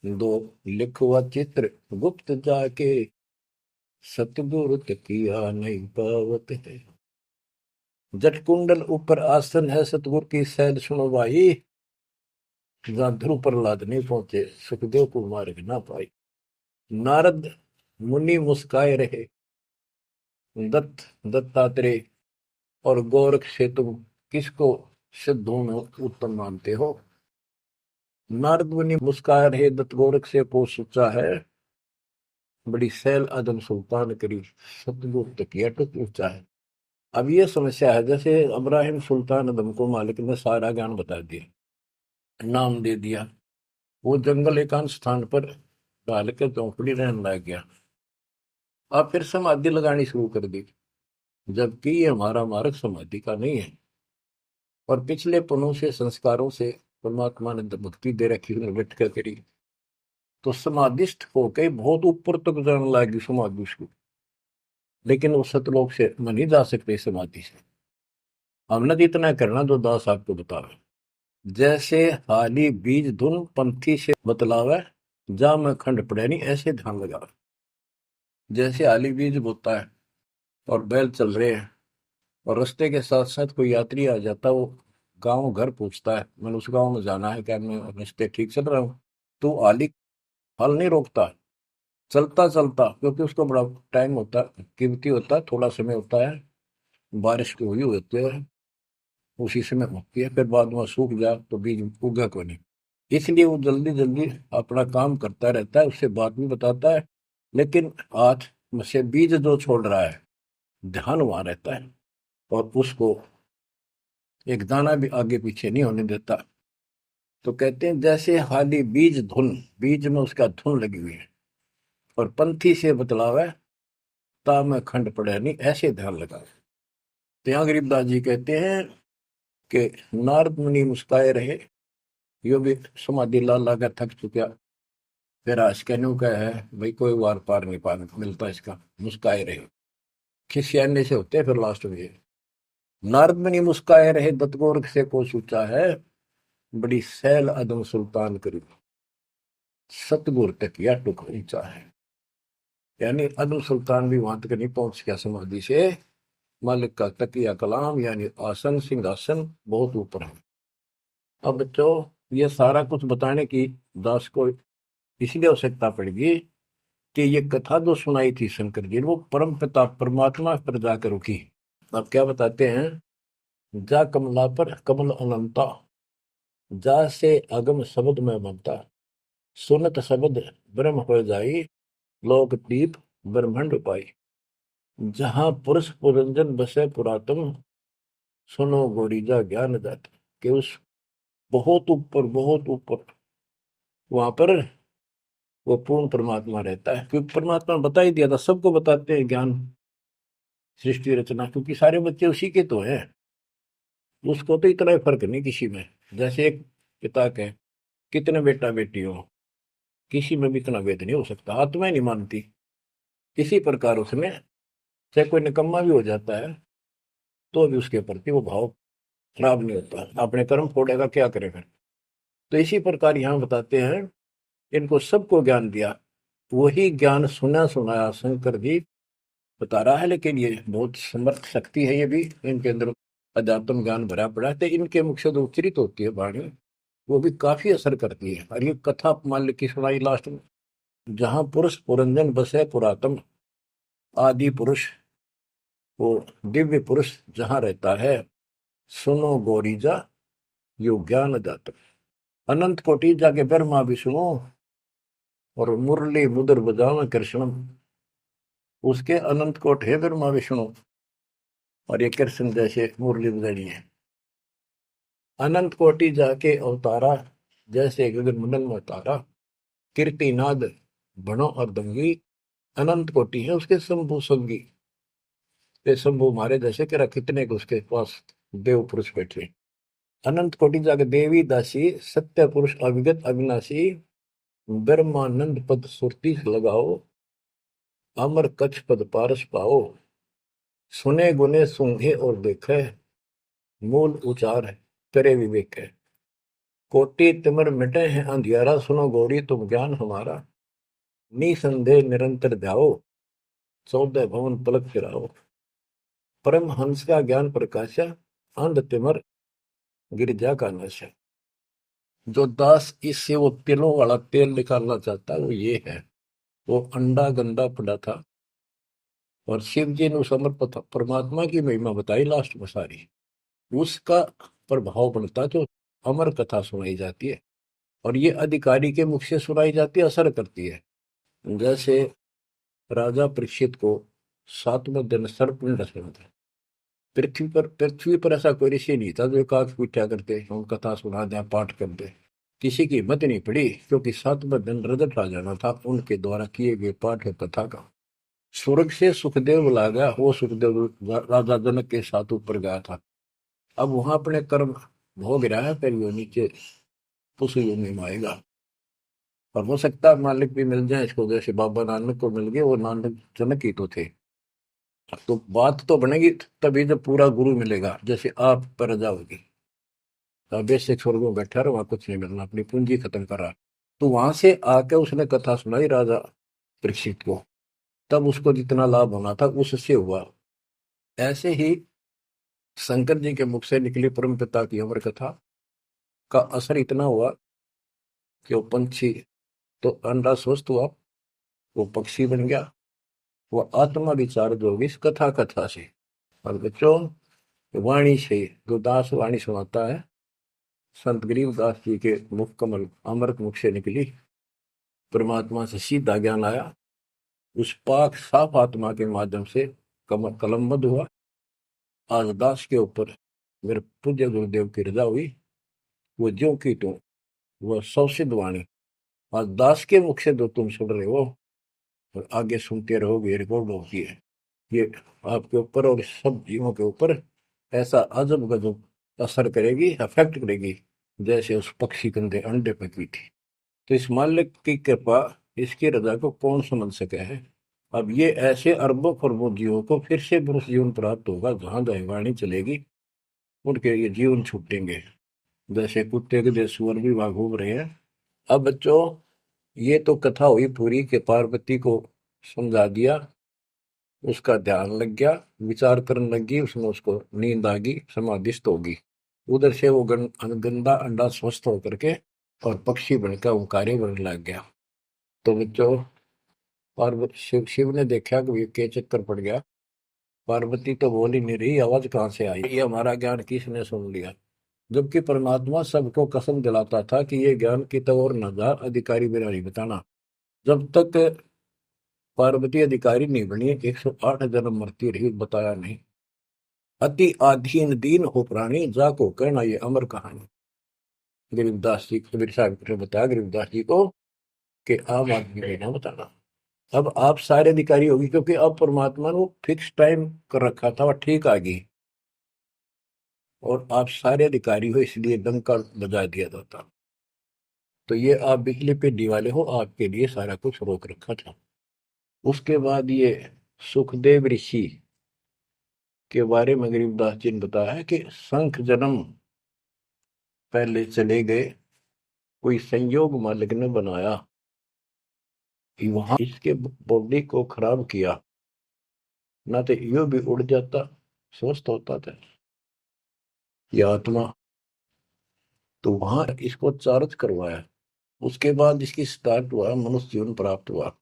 दो लिखवा चित्र गुप्त जाके सतगुरु तकिया नहीं पावत है। जट कुंडल ऊपर आसन है सतगुरु की सैल सुनो भाई जहां ध्रुव प्रहलाद नहीं पहुंचे सुखदेव को मार्ग ना पाई। नारद मुनि मुस्काए रहे दत्तात्रेय और गोरख से तुम किसको सिद्धों में उत्तम मानते हो। नारद मुनि मुस्काए रहे दत्त गोरख से को सोचा है बड़ी सैल आदम सुल्तान करी सतगुरु तकिया टुक ऊंचा है। अब ये समस्या है, जैसे इब्राहिम सुल्तान आदम को मालिक ने सारा ज्ञान बता दिया नाम दे दिया वो जंगल एकांत स्थान पर डाल के चौपड़ी रहने लग गया। अब फिर समाधि लगानी शुरू कर दी जबकि ये हमारा मार्ग समाधि का नहीं है और पिछले पुनों से संस्कारों से परमात्मा ने भक्ति दे रखी बैठ कर करी तो समाधिस्थ होके बहुत ऊपर तक जाने लगी समाधि उसको। लेकिन वो सतलोक से मन नहीं जा सकते समाधि से। हमने तो इतना करना जो दास आपको बतावे जैसे हाली बीज धुन पंथी से बतलावे जा में खंड पड़े नहीं ऐसे ध्यान लगा। जैसे हाली बीज बोता है और बैल चल रहे हैं और रास्ते के साथ साथ कोई यात्री आ जाता वो गांव घर पूछता है मैंने उस गांव में जाना है क्या मैं रास्ते ठीक चल रहा हूँ तो आली हल नहीं रोकता चलता चलता क्योंकि उसको बड़ा टाइम होता है कीमती होता है थोड़ा समय होता है बारिश की हुई होती है उसी समय होती है फिर बाद में सूख जा तो बीज उगा को नहीं इसलिए वो जल्दी जल्दी अपना काम करता रहता है उससे बात भी बताता है लेकिन हाथ में से बीज जो छोड़ रहा है ध्यान वहां रहता है और उसको एक दाना भी आगे पीछे नहीं होने देता। तो कहते हैं जैसे हाली बीज धुन बीज में उसका धुन लगी हुई है और पंथी से बतलावे ता में खंड पड़े नहीं ऐसे ध्यान लगा। तो यहाँ गरीबदास जी कहते हैं कि नारद मुनि मुस्काए रहे यो भी समाधि ला ला कर थक चुका फिर आज कहने का है भाई कोई वार पार नहीं पा मिलता इसका मुस्काए रहे खिसियाने से होते फिर लास्ट में नारद मुनि मुस्काए रहे दत्तगोरख से को सोचा है बड़ी सैल अदम सुल्तान करी सतगुर तक या टुक ऊंचा है। यानी अदम सुल्तान भी वहां तक नहीं पहुंच गया समाधि से मालिक का तकिया कलाम यानी आसन सिंहासन बहुत ऊपर है। अब बच्चों ये सारा कुछ बताने की दास को इसलिए आवश्यकता पड़ेगी कि ये कथा जो सुनाई थी शंकर जी वो परम पिता परमात्मा पर जाकर रुकी। अब क्या बताते हैं जा कमला पर कमल अनंता जा से अगम शब्द में ममता सुनत शब्द ब्रह्म हो जाई लोक दीप ब्रह्मंड पाई जहां पुरुष पुरंजन बसे पुरातन सुनो गोरीजा ज्ञान जात कि उस बहुत ऊपर वहां पर वो पूर्ण परमात्मा रहता है क्योंकि परमात्मा ने बता ही दिया था सबको बताते हैं ज्ञान सृष्टि रचना क्योंकि सारे बच्चे उसी के तो हैं उसको तो इतना ही फर्क नहीं किसी में। जैसे एक पिता के कितने बेटा बेटी हो किसी में भी इतना भेद नहीं हो सकता आत्मा ही नहीं मानती। इसी प्रकार उसमें चाहे कोई निकम्मा भी हो जाता है तो भी उसके प्रति वो भाव खराब नहीं होता अपने कर्म फोड़ेगा क्या करेगा। तो इसी प्रकार यहाँ बताते हैं इनको सबको ज्ञान दिया वही ज्ञान सुना सुनाया शंकर जी बता रहा है, लेकिन ये बहुत समर्थ शक्ति है, ये भी इनके अंदर अध्यात्म ज्ञान भरा पड़ा है, तो इनके मुख से जो उच्चरित होती है वाणी, वो भी काफी असर करती है। और ये कथा मान ली की सुनाई लास्ट में, जहां पुरुष पुरंजन बसे पुरातन, आदि पुरुष, वो दिव्य पुरुष जहां रहता है, सुनो गोरीजा यो ज्ञान दाता। अनंत कोटि जाके ब्रह्मा विष्णु और मुरली मुदर बजावे कृष्ण, उसके अनंत कोट है ब्रह्मा विष्णु, और ये कृष्ण जैसे मुरली बजानी है। अनंत कोटि जाके अवतारा, जैसे गगन मंडल में तारा, कीर्तिनाद बनो और दंगी, अनंत कोटि है उसके शंभु संगी। ये शंभु मारे जैसे कि कितने को उसके पास देव पुरुष बैठे। अनंत कोटि जाके देवी दासी, सत्य पुरुष अविगत अविनाशी, ब्रह्मानंद पद सुरती लगाओ, अमर कच्छ पद पारस पाओ, सुने गुने सूंघे और देखे, मूल उचार है करे विवेक है। कोटि तिमर मिटे हैं अंधियारा, सुनो गौरी तुम ज्ञान हमारा, निसंदेह निरंतर ध्याओ, 14 भवन पलक फिराओ। परम हंस का ज्ञान प्रकाशा, अंध तिमर गिरजा का नशा। जो दास इससे वो तिलों वाला तेल निकालना चाहता है वो ये है। वो अंडा गंदा पड़ा था, और शिव जी ने उस अमर परमात्मा की महिमा बताई लास्ट में सारी, उसका प्रभाव बनता जो अमर कथा सुनाई जाती है, और ये अधिकारी के मुख से सुनाई जाती है, असर करती है। जैसे राजा परीक्षित को 7वें दिन सर्प ने डसा था। पृथ्वी पर ऐसा कोई ऋषि नहीं था जो एकाक पूछा करते, हम कथा सुना दें पाठ कर दे। किसी की हिम्मत नहीं पड़ी, क्योंकि 7वें दिन रजत आ जाना था उनके द्वारा किए गए पाठ और कथा का। स्वर्ग से सुखदेव बुला गया, वो सुखदेव राजा जनक के साथ ऊपर गया था। अब वहां अपने कर्म भोग रहा है, फिर वो नीचे उस योनि में आएगा। और हो सकता है मालिक भी मिल जाए इसको, जैसे बाबा नानक को मिल गए, वो नानक जनक ही तो थे। तो बात तो बनेगी तभी जब पूरा गुरु मिलेगा, जैसे आप पर जाओगी। बेसिक स्वर्ग में बैठा रहा, वहां कुछ नहीं मिलना, अपनी पूंजी खत्म करा। तो वहां से आके उसने कथा सुनाई राजा परीक्षित को, तब उसको जितना लाभ होना था उससे हुआ। ऐसे ही शंकर जी के मुख से निकली परम पिता की अमर कथा का असर इतना हुआ कि वो पंछी तो अंडा स्वस्थ हुआ, वो पक्षी बन गया, वो आत्मा विचार जो होगी इस कथा कथा से। और बच्चों, वाणी से जो दास वाणी सुनाता है, संत गरीबदास जी के मुख कमल अमृत मुख से निकली, परमात्मा से सीधा ज्ञान आया, उस पाक साफ आत्मा के माध्यम से कलमबद्ध हुआ। आज दास के ऊपर मेरे पूज्य गुरुदेव की रजा हुई, वो ज्यों की त्यों, वह सौसिद्ध वाणी आज दास के मुख से जो तुम सुन रहे हो और आगे सुनते रहोगे, रिकॉर्ड होती है, ये आपके ऊपर और सब जीवों के ऊपर ऐसा अजब गजब असर करेगी, अफेक्ट करेगी, जैसे उस पक्षी के अंदर अंडे पे की थी। तो इस मालिक की कृपा, इसकी रजा को कौन समझ सके है। अब ये ऐसे अरबों खरबों जीवों को फिर से पुरुष जीवन प्राप्त होगा, जहां जहाँ वाणी चलेगी उनके ये जीवन छूटेंगे, जैसे कुत्ते के जैसे सुअर भी वहां घूम रहे हैं। अब बच्चों, ये तो कथा हुई पूरी के पार्वती को समझा दिया, उसका ध्यान लग गया, विचार करने लगी, उसमें उसको नींद आ गई, समाधिस्थ होगी। उधर से वो गंदा अंडा स्वस्थ होकर के और पक्षी बनकर ओंकारे बनने लग गया। तो बच्चों, पार्वती शिव ने देखा कि ये के चक्कर पड़ गया, पार्वती तो बोल ही नहीं रही, आवाज कहाँ से आई, ये हमारा ज्ञान किसने सुन लिया। जबकि परमात्मा सबको कसम दिलाता था कि ये ज्ञान की तो और न जा, अधिकारी बिना नहीं बताना। जब तक पार्वती अधिकारी नहीं बनी, 108 जन्म मरती रही, बताया नहीं। अति आधीन दीन हो प्राणी, जाको कहना ये अमर कहानी। गरीबदास जी कबीर साहब ने बताया गरीबदास जी को कि आम आदमी को ना बताना। अब आप सारे अधिकारी होगी, क्योंकि अब परमात्मा ने फिक्स टाइम कर रखा था, वह ठीक आ गई, और आप सारे अधिकारी हो, इसलिए डंका बजा दिया जाता। तो ये आप बिजली पे दिवाले हो, आपके लिए सारा कुछ रोक रखा था। उसके बाद ये सुखदेव ऋषि के बारे में गरीबदास जी ने बताया है कि शंख जन्म पहले चले गए, कोई संयोग मालिक ने बनाया कि वहां इसके बॉडी को खराब किया, ना तो यो भी उड़ जाता, स्वस्थ होता था ये आत्मा। तो वहां इसको चार्ज करवाया, उसके बाद इसकी स्टार्ट हुआ, मनुष्य जीवन प्राप्त हुआ।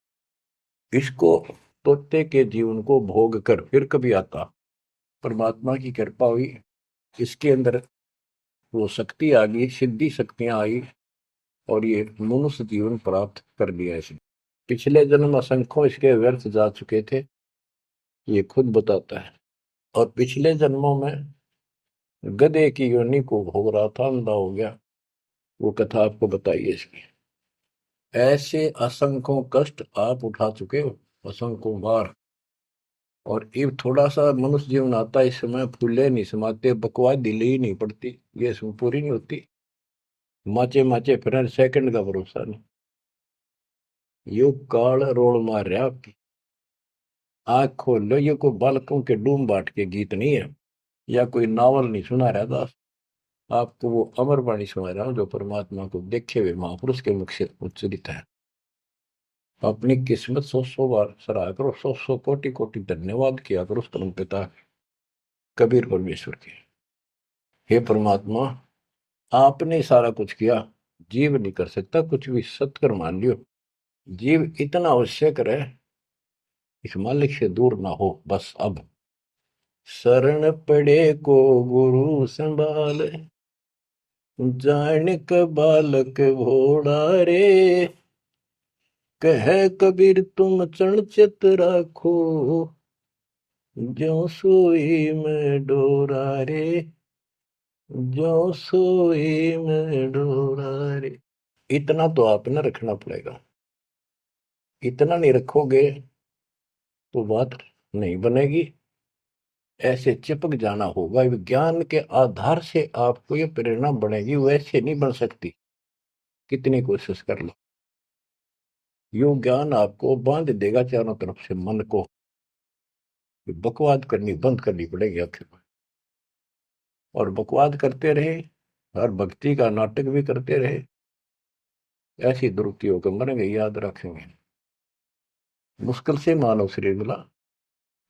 इसको तोते के जीवन को भोग कर फिर कभी आता, परमात्मा की कृपा हुई, इसके अंदर वो शक्ति आ गई, सिद्धि शक्तियां आई, और ये मनुष्य जीवन प्राप्त कर लिया इसने। पिछले जन्म असंख्यों इसके व्यर्थ जा चुके थे, ये खुद बताता है। और पिछले जन्मों में गधे की योनि को भोग रहा था, अंधा हो गया, वो कथा आपको बताइए इसकी। ऐसे असंख्यों कष्ट आप उठा चुके हो, असंख्यों बार। और ये थोड़ा सा मनुष्य जीवन आता है, इस समय फूले नहीं समाते, बकवाद ढीली ही नहीं पड़ती, ये इसमें पूरी नहीं होती, माचे माचे फिर सेकंड का भरोसा नहीं। यो काल रोल मार रहा आपकी, आंख खोल लो, ये कोई बालकों के डूम बाट के गीत नहीं है, या कोई नावल नहीं सुना रहा दास, आपको वो अमर वाणी सुना रहा हूं जो परमात्मा को देखे हुए महापुरुष के मुख से उच्चरित है। अपनी किस्मत सौ सौ बार सराहा करो, सौ सौ कोटि कोटि धन्यवाद किया करो उस परम पिता कबीर परमेश्वर के। हे परमात्मा, आपने सारा कुछ किया, जीव नहीं कर सकता कुछ भी, सत्कर मान लियो। जीव इतना आवश्यक है, इस मालिक से दूर ना हो बस। अब शरण पड़े को गुरु संभाल, जान क बालक भोड़ा रे, कह कबीर तुम चरण चित राखो, ज्यों सोई में डोरा रे, ज्यों सोई में डोरा रे। इतना तो आपने रखना पड़ेगा, इतना नहीं रखोगे तो बात नहीं बनेगी, ऐसे चिपक जाना होगा। विज्ञान के आधार से आपको ये प्रेरणा बनेगी, वैसे नहीं बन सकती, कितनी कोशिश कर लो। यो ज्ञान आपको बांध देगा चारों तरफ से मन को, बकवाद करनी बंद करनी पड़ेगी आखिर में। और बकवाद करते रहे और भक्ति का नाटक भी करते रहे, ऐसी दुरुक्ति होकर मरेंगे, याद रखेंगे। मुश्किल से मानव शरीर मिला,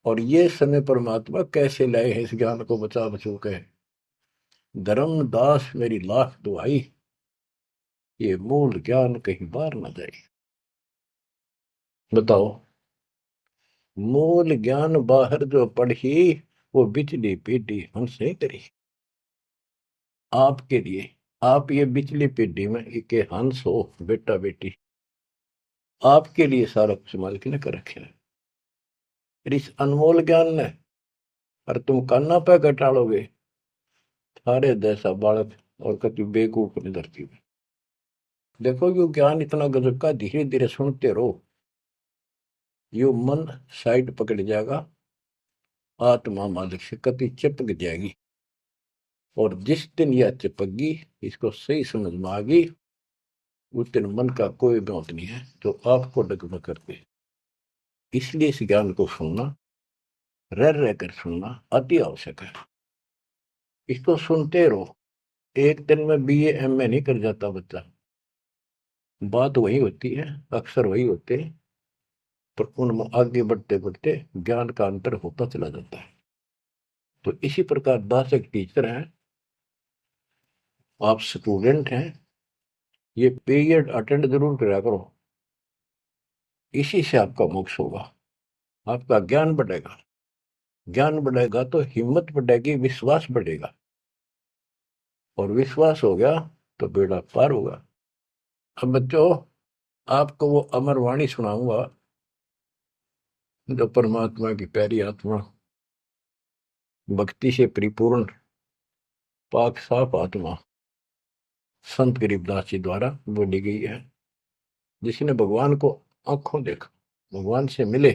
और ये समय परमात्मा कैसे लाए हैं इस ज्ञान को बचा बचो के। धर्मदास मेरी लाख दुआई, ये मूल ज्ञान कहीं बार न जाए। बताओ, मूल ज्ञान बाहर जो पढ़ी, वो बिचली पीढ़ी हमसे करी। आपके लिए, आप ये बिचली पीढ़ी में एक हंस हो, बेटा बेटी, आपके लिए सारा कुछ मालिक ने कर रखे है। फिर इस अनमोल ज्ञान ने, और तुम कान्ना पे घटाड़ोगे, थारे जैसा बालक और कति बेवकूफ ने धरती में। देखो यो ज्ञान इतना गजब का, धीरे धीरे सुनते रहो, यो मन साइड पकड़ जाएगा, आत्मा मालिक से कति चिपक जाएगी। और जिस दिन यह चिपकी, इसको सही समझ में आ गई, उस दिन मन का कोई बात नहीं है जो आपको डगमग करते। इसलिए इस ज्ञान को सुनना, रह रह कर सुनना अति आवश्यक है। इसको सुनते रहो, एक दिन में बीए एमए नहीं कर जाता बच्चा, बात वही होती है, अक्सर वही होते हैं, पर उनमें आगे बढ़ते बढ़ते ज्ञान का अंतर होता चला जाता है। तो इसी प्रकार दास एक टीचर हैं, आप स्टूडेंट हैं, ये पीरियड अटेंड जरूर करा करो, इसी से आपका मोक्ष होगा, आपका ज्ञान बढ़ेगा। ज्ञान बढ़ेगा तो हिम्मत बढ़ेगी, विश्वास बढ़ेगा, और विश्वास हो गया तो बेड़ा पार होगा। अब बच्चों, आपको वो अमर वाणी सुनाऊंगा जो परमात्मा की प्यारी आत्मा, भक्ति से परिपूर्ण पाक साफ आत्मा संत गरीबदास जी द्वारा बोली गई है, जिसने भगवान को आंखों देखा, भगवान से मिले।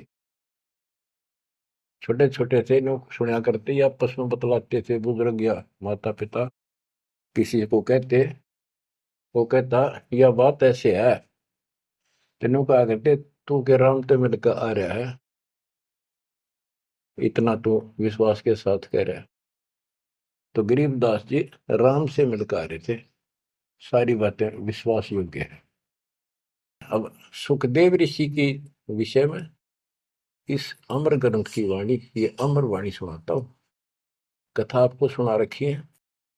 छोटे छोटे थे, लोग सुना करते, या आपस में बतलाते थे, बुजुर्ग या माता पिता किसी को कहते, वो कहता यह बात ऐसे है, तेनों कहा करते तू के राम तो मिलकर आ रहा है, इतना तो विश्वास के साथ कह रहा है। तो गरीबदास जी राम से मिलकर आ रहे थे, सारी बातें विश्वास योग्य है। अब सुखदेव ऋषि के विषय में इस अमर ग्रंथ की वाणी, ये अमर वाणी सुनाता हूँ। कथा आपको सुना रखी है,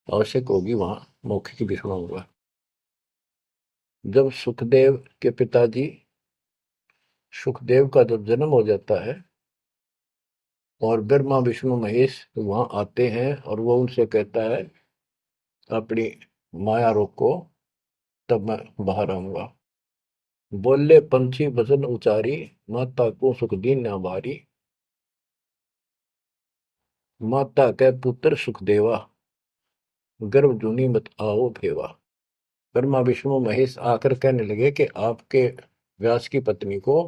आवश्यक होगी वहां मौखिक भी सुनाऊंगा। जब सुखदेव के पिताजी सुखदेव का जब जन्म हो जाता है और ब्रह्मा विष्णु महेश वहां आते हैं और वो उनसे कहता है अपनी माया रोको, तब मैं बाहर आऊंगा। बोले पंछी भजन उचारी, माता को सुख दीन न बारी। माता के पुत्र सुखदेवा, गर्भ जूनी मत आओ भेवा। ब्रह्मा विष्णु महेश आकर कहने लगे कि आपके व्यास की पत्नी को,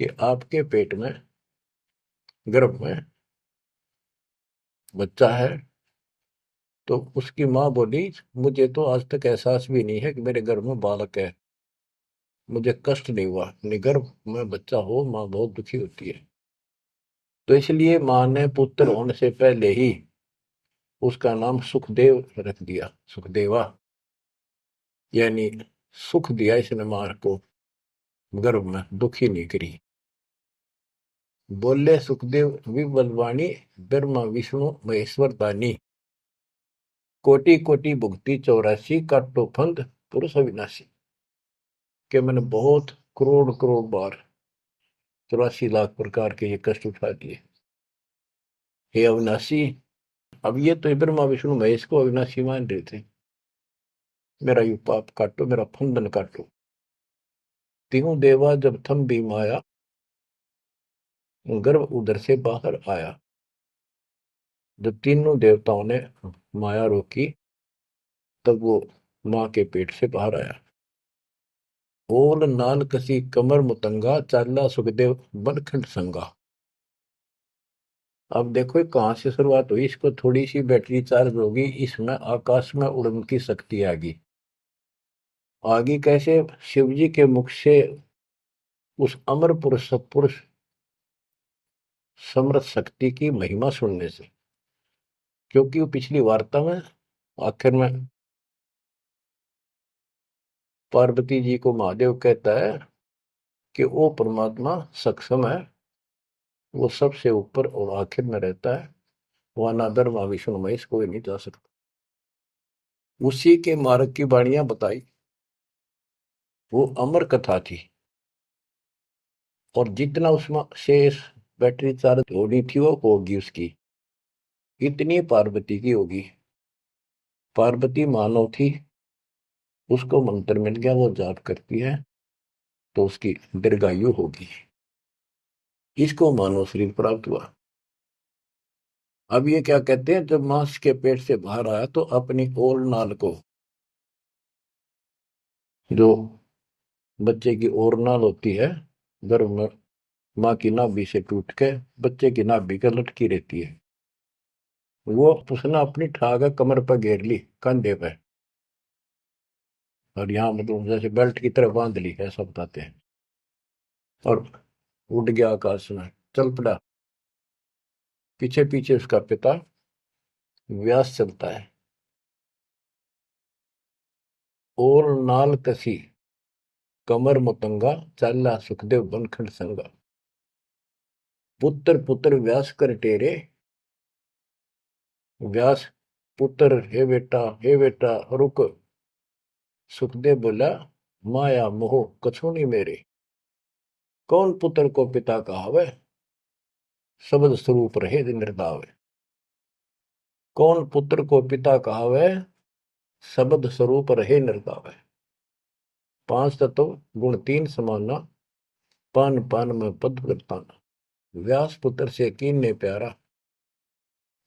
कि आपके पेट में, गर्भ में बच्चा है। तो उसकी माँ बोली, मुझे तो आज तक एहसास भी नहीं है कि मेरे गर्भ में बालक है, मुझे कष्ट नहीं हुआ। अपने गर्भ में बच्चा हो माँ बहुत दुखी होती है। तो इसलिए माँ ने पुत्र होने से पहले ही उसका नाम सुखदेव रख दिया, सुखदेवा। यानी सुख दिया इसने माँ को, गर्भ में दुखी नहीं करी। बोले सुखदेव विबलवाणी, ब्रह्मा विष्णु महेश्वर दानी। कोटि कोटि भुक्ति 84, काटो फंद पुरुष अविनाशी। के मैंने बहुत करोड़ करोड़ बार 84 लाख प्रकार के ये कष्ट उठा दिए, हे अविनाशी। अब ये तो ब्रह्मा विष्णु महेश को अविनाशी मान रहे थे। मेरा यू पाप काटो, मेरा फंदन काटो। तीनों देवा जब थम भी माया, गर्भ उधर से बाहर आया। जब तीनों देवताओं ने माया रोकी, तब वो माँ के पेट से बाहर आया। ओल नाल कसी कमर मुतंगा, चाला सुखदेव बनखंड संगा। अब देखो कहां से शुरुआत हुई, इसको थोड़ी सी बैटरी चार्ज होगी, इसमें आकाश में उड़न की शक्ति आगी। आगे कैसे? शिव जी के मुख से उस अमर पुरुष सत्पुरुष समर्थ शक्ति की महिमा सुनने से। क्योंकि वो पिछली वार्ता में आखिर में पार्वती जी को महादेव कहता है कि वो परमात्मा सक्षम है, वो सबसे ऊपर और आखिर में रहता है, वहां ना ब्रह्मा विष्णु महेश कोई नहीं जा सकता। उसी के मार्ग की वाणियां बताई, वो अमर कथा थी। और जितना उसमें शेष बैटरी चार्ज होनी थी वो होगी उसकी, इतनी पार्वती की होगी। पार्वती मानव थी, उसको मंत्र मिल गया, वो जाप करती है तो उसकी दीर्घायु होगी। इसको मानव शरीर प्राप्त हुआ। अब ये क्या कहते हैं, जब मांस के पेट से बाहर आया तो अपनी ओल नाल को, जो बच्चे की ओर नाल होती है गर्भ में, माँ की नाभि से टूट के बच्चे की नाभि के लटकी रहती है, वो उसने अपनी ठाक कमर पर घेर ली, कंधे पे, और यहाँ मतलब जैसे बेल्ट की तरह बांध ली, ऐसा बताते हैं। और उड़ गया आकाश में, चल पड़ा। पीछे पीछे उसका पिता व्यास चलता है। और नाल कसी कमर मुतंगा, चाला सुखदेव बनखंड संगा। पुत्र पुत्र व्यास कर टेरे। व्यास पुत्र, हे बेटा रुक। सुखदेव बोला, माया मोह कछु नहीं मेरे। कौन पुत्र को पिता कहावे, शब्द स्वरूप रहे निर्दावे। कौन पुत्र को पिता कहावे, शब्द स्वरूप रहे निर्दावे। पांच तत्व गुण तीन समाना, पान पान में पद वर्ताना। व्यास पुत्र से कीन्ने प्यारा।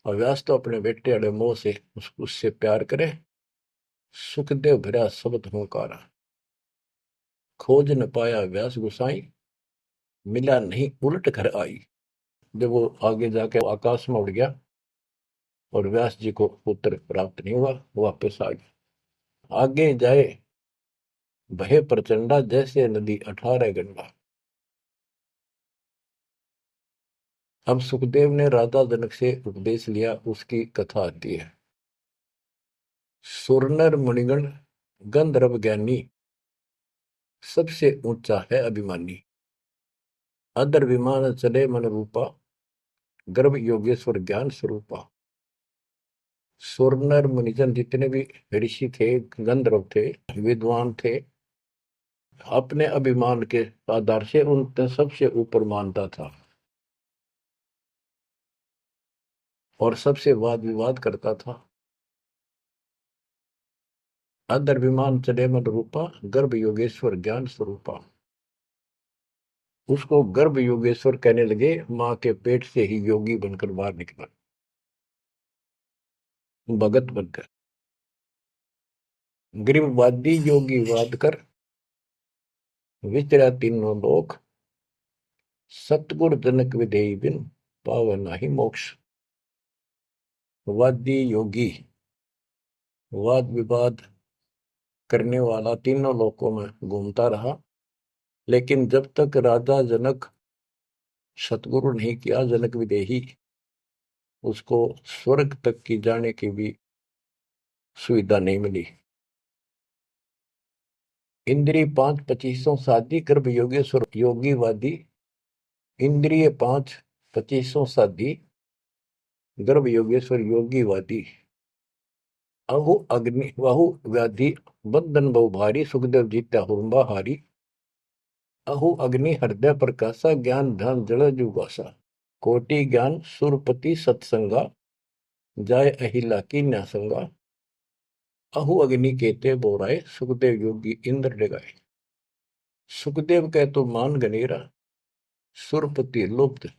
और व्यास तो अपने बेटे अड़े मोह से उससे प्यार करे। सुखदेव भरा शब्द हुंकारा। खोज न पाया व्यास गुसाई, मिला नहीं उलट घर आई। जब वो आगे जाके आकाश में उड़ गया और व्यास जी को पुत्र प्राप्त नहीं हुआ, वापस आ गया। आगे जाए बहे प्रचंडा, जैसे नदी 18 गंडा। अब सुखदेव ने राजा जनक से उपदेश लिया, उसकी कथा आती है। सुरनर मुनिगण गंधर्व ज्ञानी, सबसे ऊंचा है अभिमानी। अदर विमान चले मन रूपा, गर्भ योगेश्वर ज्ञान स्वरूपा। सुरनर मुनिजन जितने भी ऋषि थे, गंधर्व थे, विद्वान थे, अपने अभिमान के आधार से उन सबसे ऊपर मानता था और सबसे वाद विवाद करता था। अदर विमान चले मन रूपा, गर्भ योगेश्वर ज्ञान स्वरूपा। उसको गर्भ योगेश्वर कहने लगे, मां के पेट से ही योगी बनकर बाहर निकला, भगत बनकर। गिरिवादी योगी वाद कर, विचरा तीनों लोक, सतगुर जनक विधेय बिन, पावे नाही मोक्ष। वादी योगी वाद विवाद करने वाला तीनों लोकों में घूमता रहा, लेकिन जब तक राजा जनक सतगुरु नहीं किया, जनक विदेही, उसको स्वर्ग तक की जाने की भी सुविधा नहीं मिली। इंद्रिय 5 25 साधी, गर्भ योगेश्वर योगीवादी। इंद्रिय 5 25 साधी, गर्भ योगेश्वर योगीवादी। अहु अग्नि वाहु व्याधि, बंधन बहु भारी, सुखदेव जीत्या हुरंबा हारी। अहु अग्नि हृदय प्रकाशा, ज्ञान ध्यान जड़ जुगासा। कोटि ज्ञान सुरपति सत्संगा, जाय अहिला की न्यासंगा। अहु अग्नि केते बोराए, सुखदेव योगी इंद्र डगाए। सुखदेव कह तो मान गनेरा, सुरपति लुप्त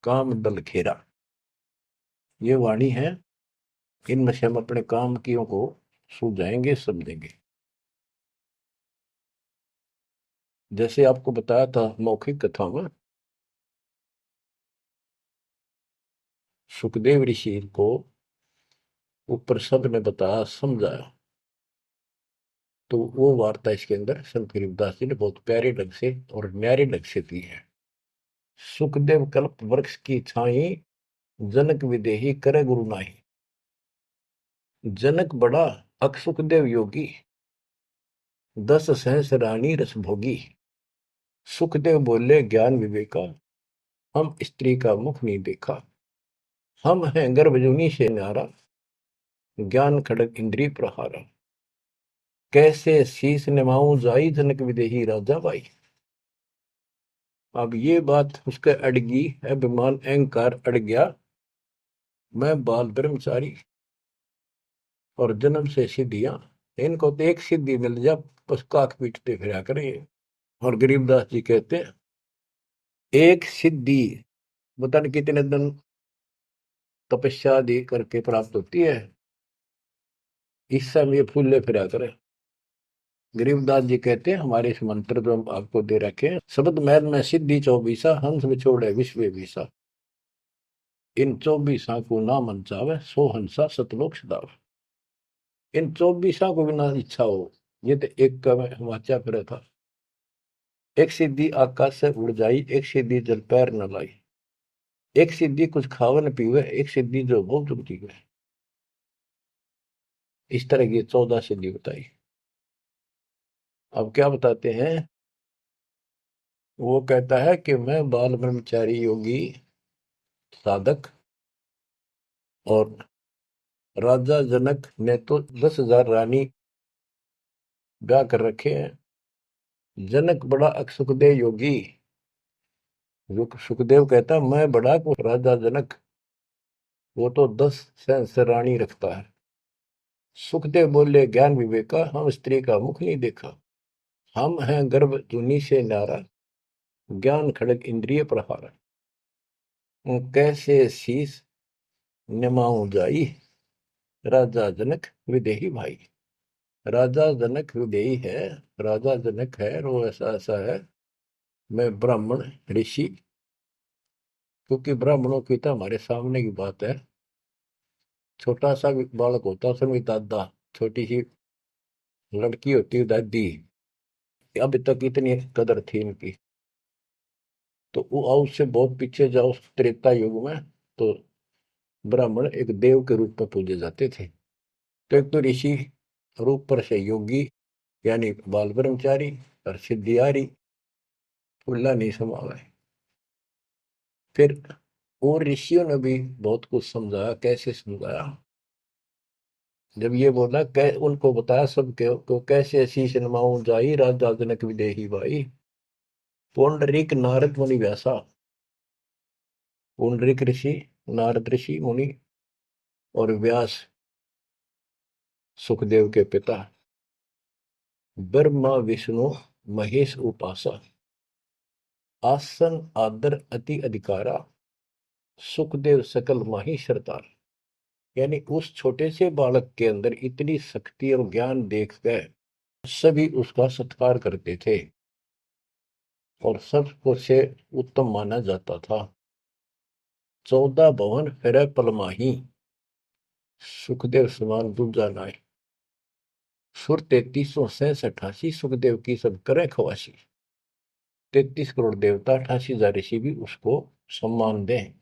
काम दल घेरा। ये वाणी है, इनमें से हम अपने काम कियों को सुलझाएंगे, समझेंगे। जैसे आपको बताया था मौखिक कथा में, सुखदेव ऋषि को ऊपर सब ने बताया, समझाया, तो वो वार्ता इसके अंदर संत गरीबदास जी ने बहुत प्यारे ढंग से और न्यारे ढंग से दी है। सुखदेव कल्प वृक्ष की छाई, जनक विदेही करे गुरु नाही। जनक बड़ा अक सुखदेव योगी, 10 सहस रानी रस भोगी। सुखदेव बोले ज्ञान विवेका, हम स्त्री का मुख नहीं देखा। हम हैं गर्भजूनी से न्यारा, ज्ञान खड़ग इंद्रिय प्रहारा। कैसे शीस निमाऊं जाई, जनक विदेही राजा भाई। अब ये बात उसके अड़गी, अभिमान अहंकार अड़ गया। मैं बाल ब्रह्मचारी और जन्म से सिद्धियां, इनको तो एक सिद्धि मिल जा, बस काक पीटते फिरा करें। और गरीबदास जी कहते हैं, एक सिद्धि पता नहीं कितने दिन तपस्या दे करके प्राप्त होती है, इस समय फूले फिरा करें। गरीबदास जी कहते हैं, हमारे इस मंत्र जो हम आपको दे रखे हैं, शब्द मैल में सिद्धि 24, हंस बिछोड़े विश्व विसा। इन 24 को ना मन चावे, सो हंसा सतलोक सदावे। इन 24 को बिना इच्छा हो, ये तो एक का मैं वाचा करे था। एक सिद्धि आकाश से उड़ जाई, एक सिद्धि जल पैर न लाई। एक सिद्धि कुछ खावे न पीवे, एक सिद्धि जो बहुत चुक जीवे। इस तरह की 14 सिद्धि बताई। अब क्या बताते हैं, वो कहता है कि मैं बाल ब्रह्मचारी योगी साधक, और राजा जनक ने तो 10,000 रानी ब्याह कर रखे हैं। जनक बड़ा सुखदेव योगी। सुखदेव कहता मैं बड़ा को राजा जनक, वो तो 10 सहस्र रानी रखता है। सुखदेव बोले ज्ञान विवेका, हम स्त्री का मुख नहीं देखा। हम हैं गर्भ जूनी से नारा, ज्ञान खड़ग इंद्रिय प्रहारा। कैसे शीस निमाऊं जाई, राजा जनक विदेही भाई। राजा जनक विदेही है, राजा जनक है, और वो ऐसा ऐसा है। मैं ब्राह्मण ऋषि, क्योंकि ब्राह्मणों की तो हमारे सामने की बात है। छोटा सा बालक होता, उसमें दादा, छोटी सी लड़की होती है दादी। अभी तक इतनी कदर थी इनकी। तो वो उससे बहुत पीछे जाओ, त्रेता युग में तो ब्राह्मण एक देव के रूप में पूजे जाते थे। तो एक तो ऋषि रूप पर से योगी, यानी बाल ब्रह्मचारी, और सिद्धियारी फुल्ला नहीं समावे। फिर और ऋषियों ने भी बहुत कुछ समझाया। कैसे समझाया? जब ये बोला उनको बताया सबके को, कैसे शीश नमाऊं जाई राजा जनक विदेही भाई। पुंडरीक नारद मुनि व्यासा। पुंडरीक ऋषि, नारद ऋषि मुनि और व्यास सुखदेव के पिता। ब्रह्मा विष्णु महेश उपासा। आसन आदर अति अधिकारा। सुखदेव सकल माही सरदार। यानी उस छोटे से बालक के अंदर इतनी शक्ति और ज्ञान देखकर सभी उसका सत्कार करते थे और सबको से उत्तम माना जाता था। 14 भवन फिर पलमाही। सुखदेव समान दूजा नाय। सुर 3368 सुखदेव की सब करे खवासी। 33 करोड़ देवता 88,000 ऋषि भी उसको सम्मान दें।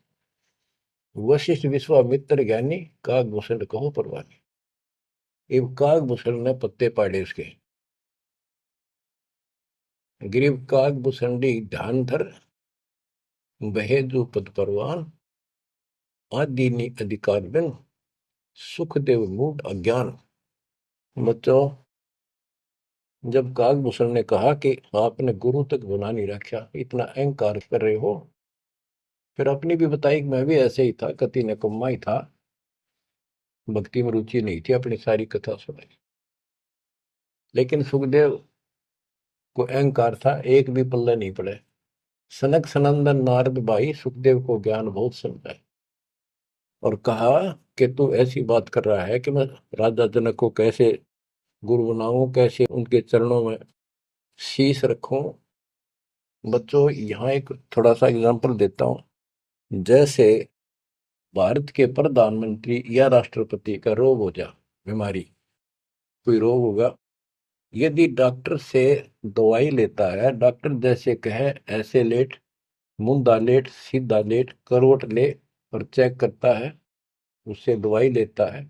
वशिष्ठ विश्वामित्र ज्ञानी कागभूषण कहो परवानी। इब कागभूषण ने पत्ते पाड़े उसके। ग्रीव कागभूषणी ध्यान धर। बहेजु पद परवान। आदि अधिकार बिन। सुखदेव मूड अज्ञान। बच्चों, जब कागभूषण ने कहा कि आपने गुरु तक बना नहीं रखा, इतना अहंकार कर रहे हो, फिर अपनी भी बताई कि मैं भी ऐसे ही था, कति निकम्मा ही था, भक्ति में रुचि नहीं थी, अपनी सारी कथा सुनाई। लेकिन सुखदेव को अहंकार था, एक भी पल्ले नहीं पड़े। सनक सनंदन नारद भाई सुखदेव को ज्ञान बहुत समझाए और कहा कि तू ऐसी बात कर रहा है कि मैं राजा जनक को कैसे गुरु बनाऊं, कैसे उनके चरणों में शीश रखूं। बच्चों, यहाँ एक थोड़ा सा एग्जांपल देता हूं। जैसे भारत के प्रधानमंत्री या राष्ट्रपति का रोग हो जा, बीमारी, कोई रोग होगा, यदि डॉक्टर से दवाई लेता है, डॉक्टर जैसे कहे ऐसे लेट, मुंदा लेट, सीधा लेट, करवट ले, और चेक करता है, उससे दवाई लेता है,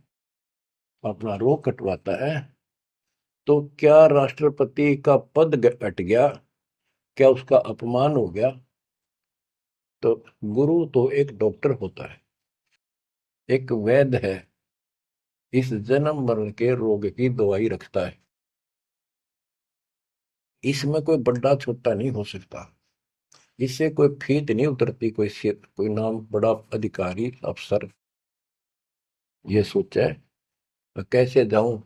अपना रोग कटवाता है, तो क्या राष्ट्रपति का पद हट गया? क्या उसका अपमान हो गया? तो गुरु तो एक डॉक्टर होता है, एक वैद्य है, इस जन्म मरण के रोग की दवाई रखता है। इसमें कोई बड़ा छोटा नहीं हो सकता, इससे कोई फीत नहीं उतरती। कोई नाम बड़ा अधिकारी अफसर ये सोचे कैसे जाऊं,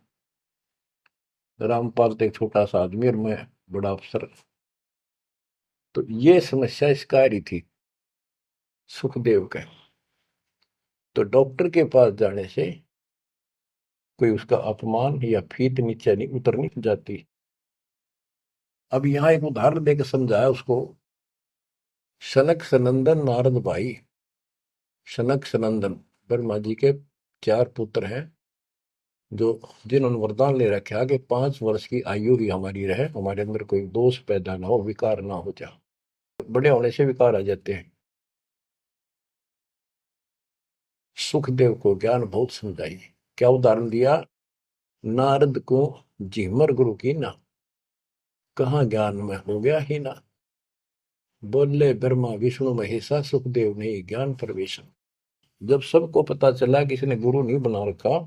रामपाल तो एक छोटा सा आदमी और मैं बड़ा अफसर। तो ये समस्या इसका आ रही थी सुखदेव के। तो डॉक्टर के पास जाने से कोई उसका अपमान या फीत नीचे नहीं उतरनी जाती। अब यहाँ एक उदाहरण देकर समझाया उसको। सनक सनंदन नारद भाई। सनक सनंदन ब्रह्मा जी के 4 पुत्र हैं, जो जिन्होंने वरदान ले रखा कि 5 वर्ष की आयु ही हमारी रहे, हमारे अंदर कोई दोष पैदा ना हो, विकार ना हो जा। बड़े होने से विकार आ जाते हैं। सुखदेव को ज्ञान बहुत समझाई। क्या उदाहरण दिया? नारद को झिमर गुरु की ना, कहाँ ज्ञान में हो गया ही ना। बोले ब्रह्मा विष्णु महेशा, सुखदेव ने ज्ञान प्रवेश। जब सबको पता चला कि इसने गुरु नहीं बना रखा,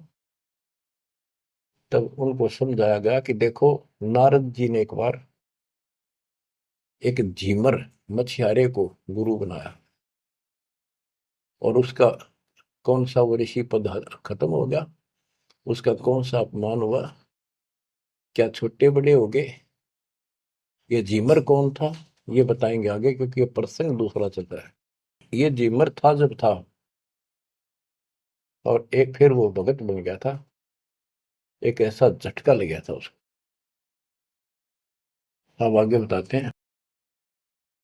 तब उनको समझाया गया कि देखो, नारद जी ने एक बार एक झीमर मछियारे को गुरु बनाया और उसका कौन सा वो ऋषि पद खत्म हो गया, उसका कौन सा अपमान हुआ, क्या छोटे बड़े हो गए। ये झीमर कौन था ये बताएंगे आगे, क्योंकि ये प्रसंग दूसरा चल रहा है। ये झीमर था जब था, और एक फिर वो भगत बन गया था, एक ऐसा झटका लग गया था उसको। अब आगे बताते हैं।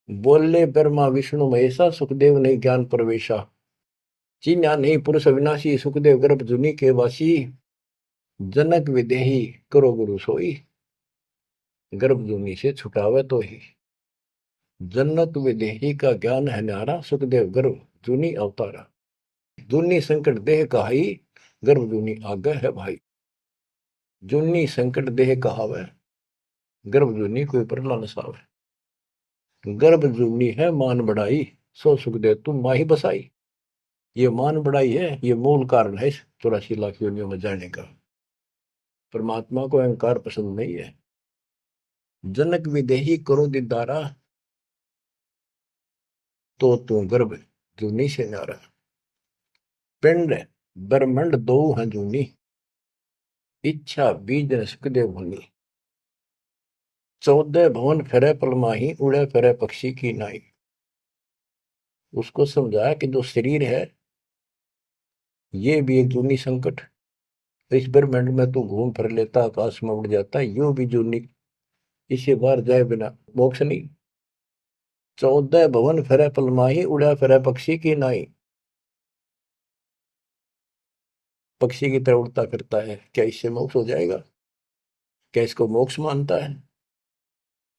बोले ब्रह्मा विष्णु महेशा, सुखदेव ने ज्ञान प्रवेशा। चीन्या नहीं पुरुष अविनाशी, सुखदेव गर्भ जुनी के वासी। जनक विदेही करो गुरु सोई। गर्भ जुनी से छुटावे तो ही। जनक विदेही का ज्ञान है न्यारा, सुखदेव गर्भ जुनी अवतारा। जुनी संकट देह कहाई, गर्भ जुनी आगे है भाई। जुनी संकट देह कहावे, गर्भ जुनी कोई परला न सावे। गर्भ जुनी है मान बढ़ाई, सो सुखदेव तुम माही बसाई। ये मान बढ़ाई है, ये मूल कारण है इस 84 लाख योनियों में जाने का। परमात्मा को अहंकार पसंद नहीं है। जनक विदेही करो दीदारा, तो तू गर्भ जूनी से नारा। पिंड ब्रह्मंड दो हैं जूनी, इच्छा बीज न सुखदेव भूनी। 14 भवन फिरे पलमाही, उड़े फिरे पक्षी की नाई। उसको समझाया कि जो शरीर है ये भी एक जूनी संकट। इस ब्रह्मांड में तू घूम फिर लेता, आकाश में उड़ जाता, यो भी जूनी, इसे बाहर जाए बिना मोक्ष नहीं। 14 भवन फिरे पलमाही, उड़ा फिरे पक्षी की नाई। पक्षी की तरह उड़ता फिरता है, क्या इससे मोक्ष हो जाएगा? क्या इसको मोक्ष मानता है?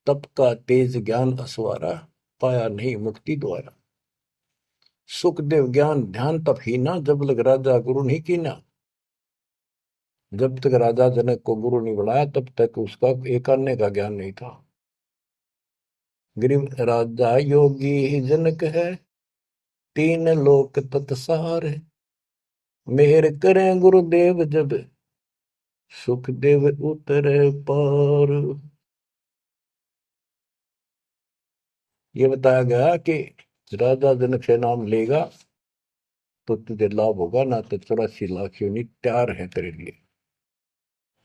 तप का तेज ज्ञान असवारा, पाया नहीं मुक्ति द्वारा। सुखदेव ज्ञान ध्यान तप ही ना, जब लग राजा गुरु नहीं कीना। जब तक राजा जनक को गुरु नहीं बनाया तब तक उसका एक अन्य का ज्ञान नहीं था। गरीब राजा योगी जनक है, 3 लोक तत्सार है। मेहर करें गुरुदेव जब, सुखदेव उतरे पार। ये बताया गया कि राजा जनक से नाम लेगा तो तुझे लाभ होगा, ना तो 84 लाख योनि तैयार है तेरे लिए।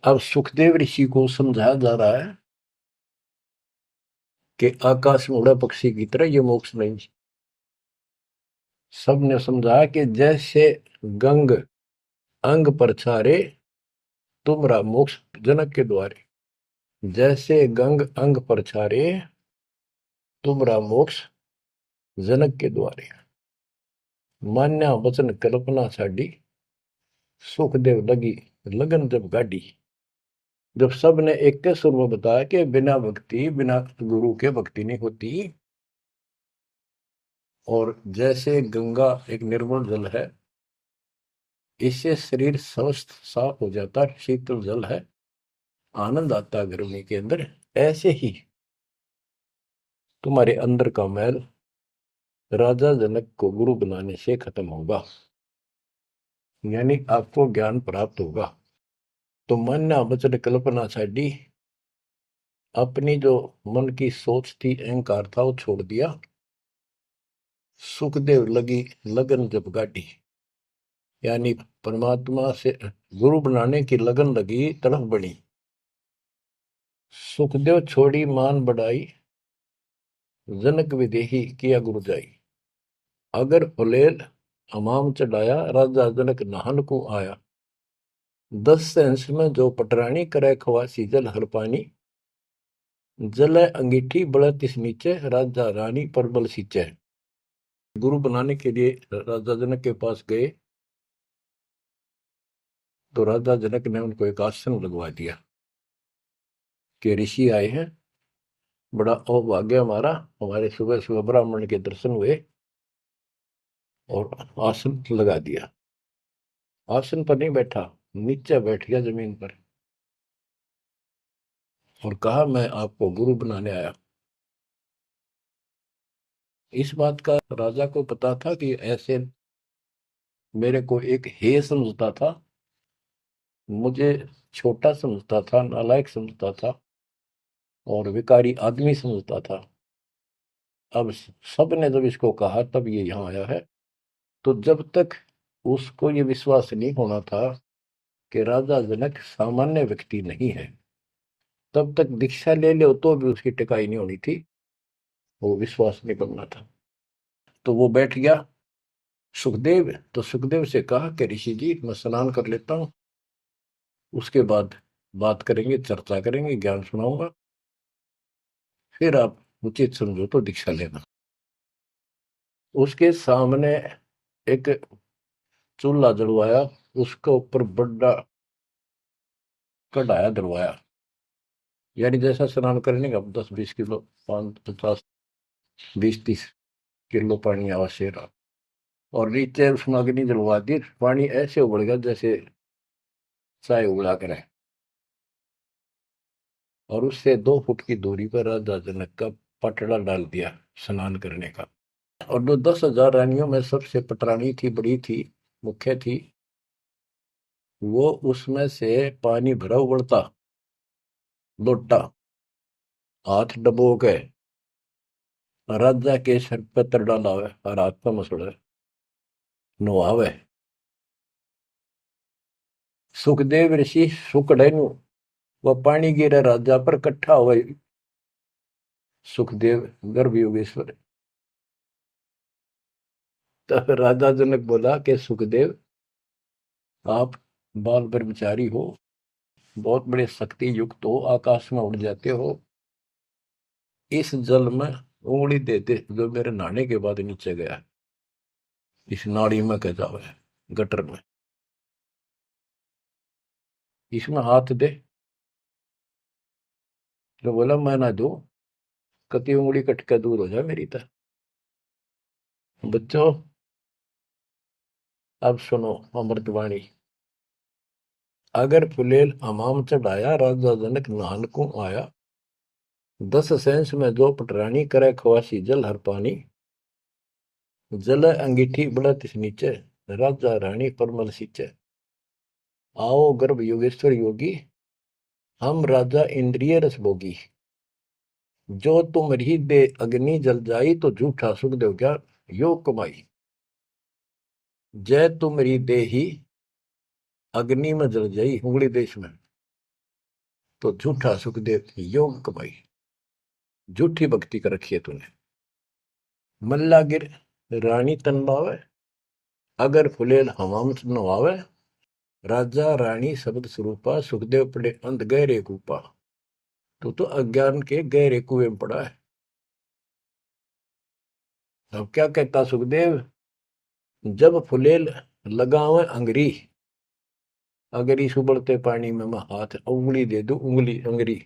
अब सुखदेव ऋषि को समझाया जा रहा है कि आकाश में उड़ा पक्षी की तरह ये मोक्ष नहीं। सबने समझा कि जैसे गंग अंग पर छारे, तुमरा मोक्ष जनक के द्वारे। जैसे गंग अंग पर छारे, तुमरा मोक्ष जनक के द्वारे। मान्या वचन कल्पना छाड़ी, सुखदेव लगी लगन जब गाड़ी। जब सब ने एक के सुर में बताया कि बिना भक्ति, बिना गुरु के भक्ति नहीं होती। और जैसे गंगा एक निर्मल जल है, इससे शरीर स्वस्थ साफ हो जाता, शीतल जल है, आनंद आता गर्मी के अंदर। ऐसे ही तुम्हारे अंदर का मैल राजा जनक को गुरु बनाने से खत्म होगा, यानी आपको ज्ञान प्राप्त होगा। तो मान्या वचन कल्पना छाड़ी, अपनी जो मन की सोच थी, अहंकार था, वो छोड़ दिया। सुखदेव लगी लगन जब गाड़ी, यानी परमात्मा से गुरु बनाने की लगन लगी, तड़फ बनी। सुखदेव छोड़ी मान बढ़ाई, जनक विदेही किया गुरु जाई। अगर फुलेल हमाम चढ़ाया, राजा जनक नहान को आया। 10 अंश में जो पटरानी करे खवासी, जल हर पानी। जल अंगीठी बड़ा तिस नीचे, राजा रानी पर बल सींचे। गुरु बनाने के लिए राजा जनक के पास गए तो राजा जनक ने उनको एक आसन लगवा दिया कि ऋषि आए हैं, बड़ा अभाग्य हमारा, हमारे सुबह सुबह ब्राह्मण के दर्शन हुए और आसन लगा दिया। आसन पर नहीं बैठा, नीचे बैठ गया जमीन पर और कहा मैं आपको गुरु बनाने आया। इस बात का राजा को पता था कि ऐसे मेरे को एक हे समझता था, मुझे छोटा समझता था, नालायक समझता था और विकारी आदमी समझता था। अब सब ने जब इसको कहा तब ये यहाँ आया है। तो जब तक उसको ये विश्वास नहीं होना था कि राजा जनक सामान्य व्यक्ति नहीं है, तब तक दीक्षा ले लो तो भी उसकी टिकाई नहीं होनी थी, वो विश्वास नहीं करना था। तो वो बैठ गया सुखदेव। तो सुखदेव से कहा कि ऋषि जी मैं स्नान कर लेता हूँ, उसके बाद बात करेंगे, चर्चा करेंगे, ज्ञान सुनाऊंगा, फिर आप उचित समझो तो दीक्षा लेना। उसके सामने एक चूल्हा जलवाया, उसके ऊपर बड़ा कढ़ाया डलवाया, यानी जैसा स्नान करने का 10-20 किलो, 5, 50, 20, 30 किलो पानी आवश्यक रहा। और नीचे उसमें अग्नि जलवा दी, पानी ऐसे उबल गया जैसे चाय उबला करे। और उससे 2 फुट की दूरी पर राजा जनक का पटड़ा डाल दिया स्नान करने का। और जो 10,000 रानियों में सबसे पटरानी थी, बड़ी थी, मुख्य थी, वो उसमें से पानी भरा उबलता लोटा हाथ डबो के राजा के सर पे तर डालावे और हाथ पे मसड़े नुआवे। सुखदेव ऋषि सुकड़े नु वह पानी गिरे राजा पर कट्ठा हुए। सुखदेव गर्भ योगेश्वर। तो राजा जनक बोला कि सुखदेव, आप बाल ब्रह्मचारी हो, बहुत बड़े शक्ति युक्त हो, आकाश में उड़ जाते हो, इस जल में उंगली देते जो मेरे नहाने के बाद नीचे गया, इस नाड़ी में कह जावे, गटर में, इसमें हाथ दे। तो बोला मैं ना दू, कति उंगली कट के दूर हो जाए मेरी तरह। बच्चों अब सुनो अमृतवाणी। अगर फुलेल हमाम चढ़ाया, राजा जनक नहान को आया, 10 सेंस में जो पटरानी करे खवासी जल हर पानी, जल अंगीठी बढ़त नीचे, राजा रानी परमल सींचे। आओ गर्भ योगेश्वर योगी, हम राजा इंद्रिय रस भोगी, जो तुम रही दे अग्नि जल जाई, तो झूठा सुख देव क्या योग कमाई। जय तुम री दे ही अग्नि में जल जाई, उंगली देश में, तो झूठा सुख देव योग कमाई। झूठी भक्ति कर रखी है तूने। मल्ला गिर रानी तन बावे, अगर फुलेल हवाम नवावे, राजा रानी शब्द स्वरूपा, सुखदेव पड़े अंध गहरे कूपा। तो अज्ञान के गहरे कुएं में पड़ा है। अब क्या कहता सुखदेव, जब फुलेल लगावे अंगरी, अगर इस उबलते पानी में मैं हाथ उंगली दे दूं, उंगली अंगरी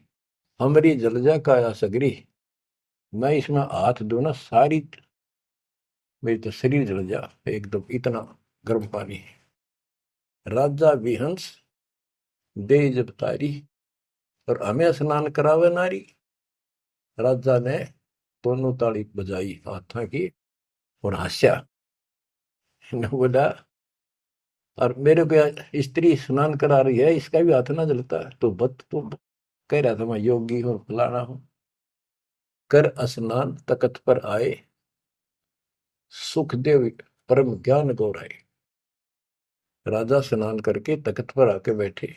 हमारी जल जा काया सगरी, मैं इसमें हाथ दू ना, सारी मेरी तो शरीर जल जा एकदम, इतना गर्म पानी है। राजा विहंस दे जब तारी, और हमें स्नान करावे नारी। राजा ने दोनों ताली बजाई हाथा की और हंसा, बोला और मेरे को स्त्री स्नान करा रही है, इसका भी हाथ ना जलता है। तो बत तो कह रहा था मैं योगी हूं, फलाना हूं। कर स्नान तकत पर आए, सुखदेव परम ज्ञान गौराए। राजा स्नान करके तख्त पर आके बैठे,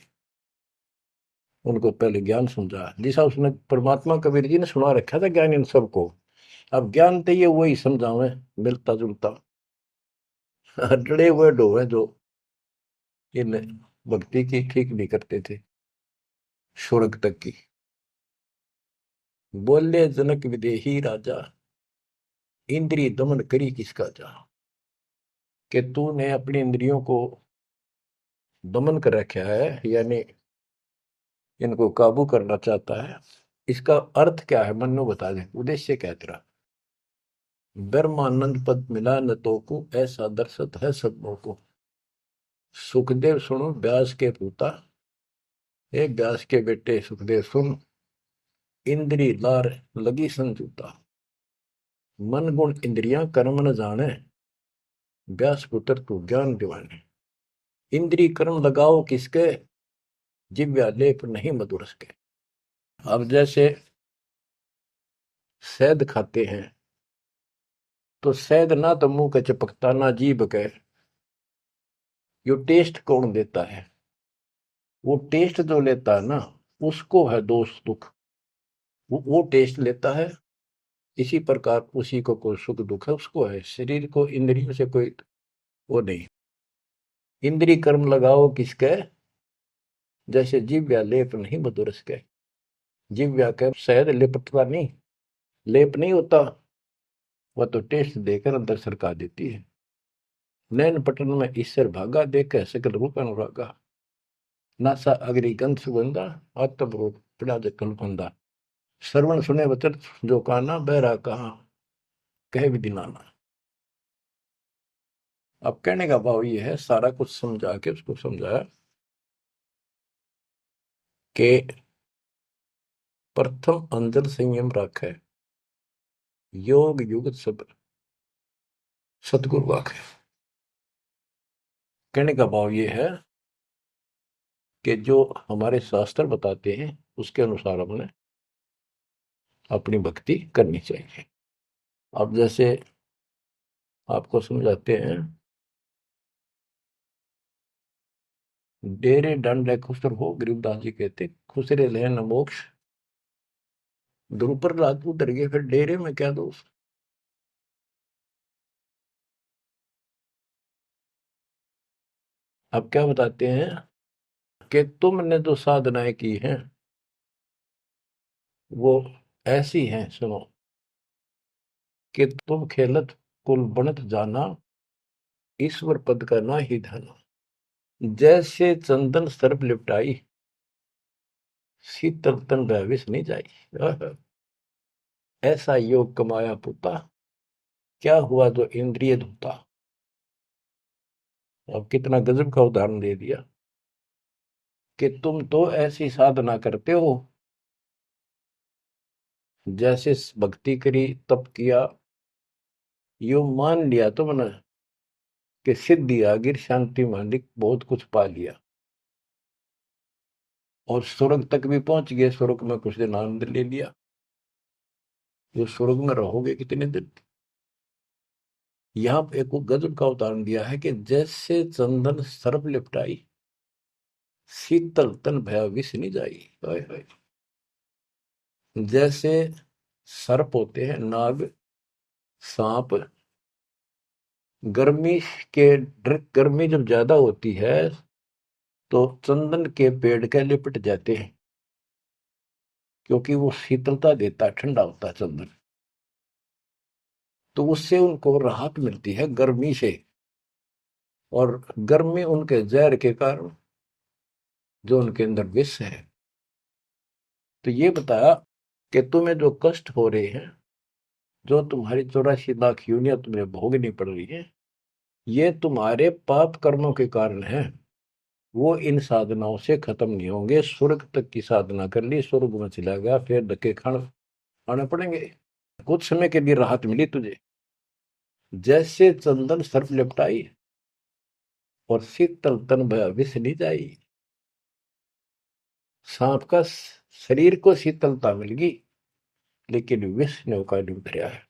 उनको पहले ज्ञान समझा, जैसा उसने परमात्मा कबीर जी ने सुना रखा था ज्ञान इन सबको। अब ज्ञान तो ये वही समझावे, मिलता जुलता डरे हुए डोवे जो इन भक्ति की ठीक नहीं करते थे, स्वर्ग तक की। बोले जनक विदेही राजा, इंद्रिय दमन करी किसका जा। कि तूने अपनी इंद्रियों को दमन कर रखा है, यानी इनको काबू करना चाहता है। इसका अर्थ क्या है, मन्नू बता दे, उद्देश्य क्या तेरा। ब्रह्मानंद पद मिला न तो को, ऐसा दर्शत है सबों को। सुखदेव सुनो व्यास के पूता, हे व्यास के बेटे सुखदेव सुन, इंद्री लार लगी संजूता, मन गुण इंद्रियां कर्म न जाने, व्यास पुत्र तू ज्ञान दिवाने। इंद्री कर्म लगाओ किसके, जिव्या लेप नहीं मधुरस के। अब जैसे शहद खाते हैं, तो शहद ना तो मुंह के चिपकता ना जीभ के, यो टेस्ट कौन देता है, वो टेस्ट जो लेता है ना, उसको है दोष दुख, वो टेस्ट लेता है। इसी प्रकार उसी को कोई सुख दुख है, उसको है। शरीर को इंद्रियों से कोई वो नहीं। इंद्री कर्म लगाओ किसके, जैसे जिव्या लेप नहीं मधुरस के। जिव्या के शहद लिपटता नहीं, लेप नहीं होता, वह तो टेस्ट देकर अंदर सरका देती है। नैन पटन में ईश्वर भागा, देखे सकल रूप अनुरागा, नासा अग्नि गंध सुगंधा, आत्म पड़ा जकल फंदा। श्रवण सुने वचन जो काना, बहरा कहा कहे विधि नाना। अब कहने का भाव ये है, सारा कुछ समझा के उसको समझाया कि प्रथम अंदर संयम रखे, योग युगत सब्र, सतगुरु वाक्य। कहने का भाव ये है कि जो हमारे शास्त्र बताते हैं उसके अनुसार हमने अपनी भक्ति करनी चाहिए। अब जैसे आपको समझाते हैं, डेरे दंड खुसर हो, गरीबदास जी कहते खुसरे ले न मोक्ष, द्रुपर लाद उतर गए, फिर डेरे में क्या दोष। अब क्या बताते हैं कि तुमने जो साधनाएं की हैं वो ऐसी हैं, सुनो, कि तुम खेलत कुल बनत जाना, ईश्वर पद का ना ही धना, जैसे चंदन सर्प लिपटाई, शीतल तन भविष्य नहीं जाई। ऐसा योग कमाया पुता, क्या हुआ जो इंद्रिय धूता। अब कितना गजब का उदाहरण दे दिया कि तुम तो ऐसी साधना करते हो, जैसे भक्ति करी, तप किया, यो मान लिया तुमने कि सिद्धि आ गिर, शांति मालिक, बहुत कुछ पा लिया और स्वर्ग तक भी पहुंच गए, स्वर्ग में कुछ दिन आनंद ले लिया। जो स्वर्ग में रहोगे कितने दिन। यहाँ पे एक गजब का उदाहरण दिया है कि जैसे चंदन सर्प लिपटाई, शीतल तन भया विष नहीं जाई। हाय हाय। जैसे सर्प होते हैं, नाग, सांप, गर्मी के गर्मी जब ज्यादा होती है तो चंदन के पेड़ के लिपट जाते हैं, क्योंकि वो शीतलता देता है, ठंडा होता है चंदन, तो उससे उनको राहत मिलती है गर्मी से। और गर्मी उनके जहर के कारण जो उनके अंदर विष है। तो ये बताया कि तुम्हें जो कष्ट हो रहे हैं, जो तुम्हारी 84 लाख यूनिया तुम्हें भोगनी पड़ रही है, ये तुम्हारे पाप कर्मों के कारण है। वो इन साधनाओं से खत्म नहीं होंगे। स्वर्ग तक की साधना कर ली, स्वर्ग में चला गया, फिर धक्के खाने पड़ेंगे। कुछ समय के लिए राहत मिली तुझे, जैसे चंदन सर्प लिपटाई और शीतल तन भया विष नहीं जाई। सांप का शरीर को शीतलता मिल गई, लेकिन विष ने उका उतरा है।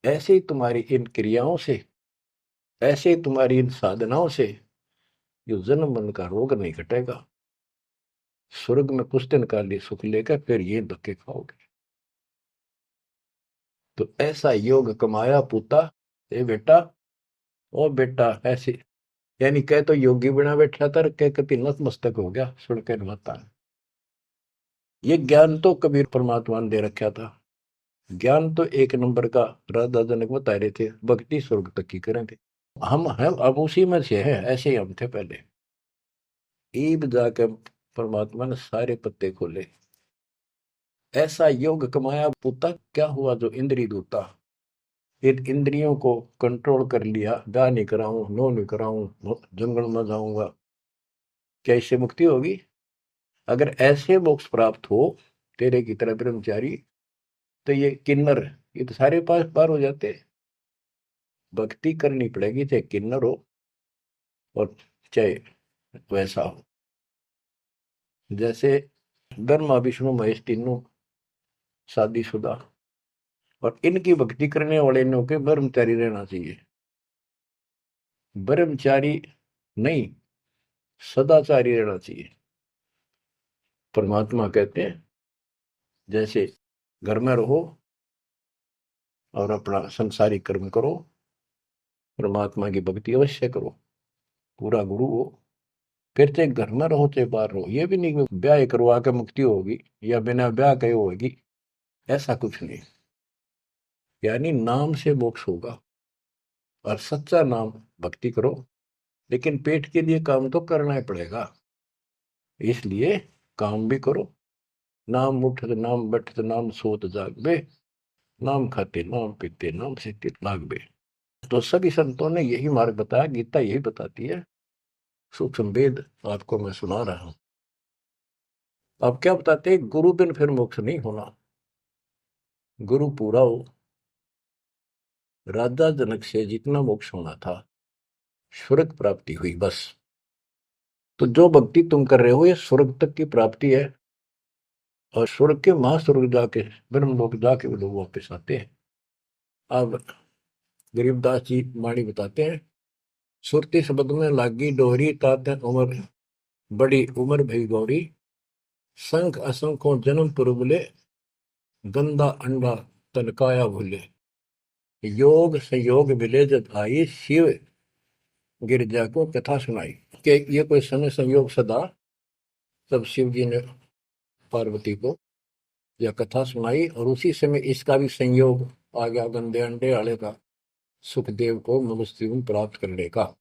ऐसे ही तुम्हारी इन क्रियाओं से, ऐसे ही तुम्हारी इन साधनाओं से जो जन्म मन का रोग नहीं घटेगा। स्वर्ग में कुछ दिन का लिए सुख लेकर फिर ये धक्के खाओगे। तो ऐसा योग कमाया पूता, ए बेटा, ओ बेटा ऐसे, यानी कह तो योगी बना बैठा था, कह कति नतमस्तक हो गया सुन के बता। ये ज्ञान तो कबीर परमात्मा ने दे रखा था। ज्ञान तो एक नंबर का राधा जनक बता रहे थे, भक्ति स्वर्ग तक की करें थे। हम अब उसी में से हैं, ऐसे ही हम थे पहले। ईब जाकर परमात्मा ने सारे पत्ते खोले। ऐसा योग कमाया पुता, क्या हुआ जो इंद्री दूता। इन इंद्रियों को कंट्रोल कर लिया, जा नहीं कराऊं, नो नहीं कराऊं, जंगल में जाऊंगा, क्या इससे मुक्ति होगी। अगर ऐसे मोक्ष प्राप्त हो तेरे की तरह ब्रह्मचारी, तो ये किन्नर, ये तो सारे पास पार हो जाते। भक्ति करनी पड़ेगी, चाहे किन्नर हो और चाहे वैसा हो। जैसे ब्रह्मा विष्णु महेश तीनों शादीशुदा, और इनकी भक्ति करने वाले इनों के ब्रह्मचारी रहना चाहिए। ब्रह्मचारी नहीं, सदाचारी रहना चाहिए। परमात्मा कहते हैं जैसे घर में रहो और अपना संसारिक कर्म करो, परमात्मा की भक्ति अवश्य करो, पूरा गुरु हो, फिर चाहे घर में रहो चाहे बाहर रहो। ये भी नहीं कि ब्याह करवा के मुक्ति होगी या बिना ब्याह के होगी, ऐसा कुछ नहीं। यानी नाम से मोक्ष होगा, और सच्चा नाम भक्ति करो, लेकिन पेट के लिए काम तो करना ही पड़ेगा। इसलिए काम भी करो। नाम उठत नाम बैठत नाम सोत जागबे, नाम खाते नाम पीते नाम से लागबे। तो सभी संतों ने यही मार्ग बताया, गीता यही बताती है। सूक्ष्म वेद आपको मैं सुना रहा हूं। अब क्या बताते हैं, गुरु बिन फिर मोक्ष नहीं होना। गुरु पूरा हो, राजा जनक से जितना मोक्ष होना था, स्वर्ग प्राप्ति हुई बस। तो जो भक्ति तुम कर रहे हो ये स्वर्ग तक की प्राप्ति है, और स्वर्ग के महास्वर्ग जाके ब्रह्मलोक जाके वो लोग वापस आते हैं। अब गरीबदास जी वाणी बताते हैं, सुरती शब्द में लागी डोरी तात उम्र, बड़ी उम्र भई गौरी, संख असंखों जन्म पुरबले, गंदा अंडा तनकाया भूले, योग संयोग मिले जब आई, शिव गिरजा को कथा सुनाई। कि ये कोई समय संयोग सदा, तब शिव जी ने पार्वती को यह कथा सुनाई, और उसी समय इसका भी संयोग आ गया गंदे अंडे वाले का, सुखदेव को मनुष्य प्राप्त करने का।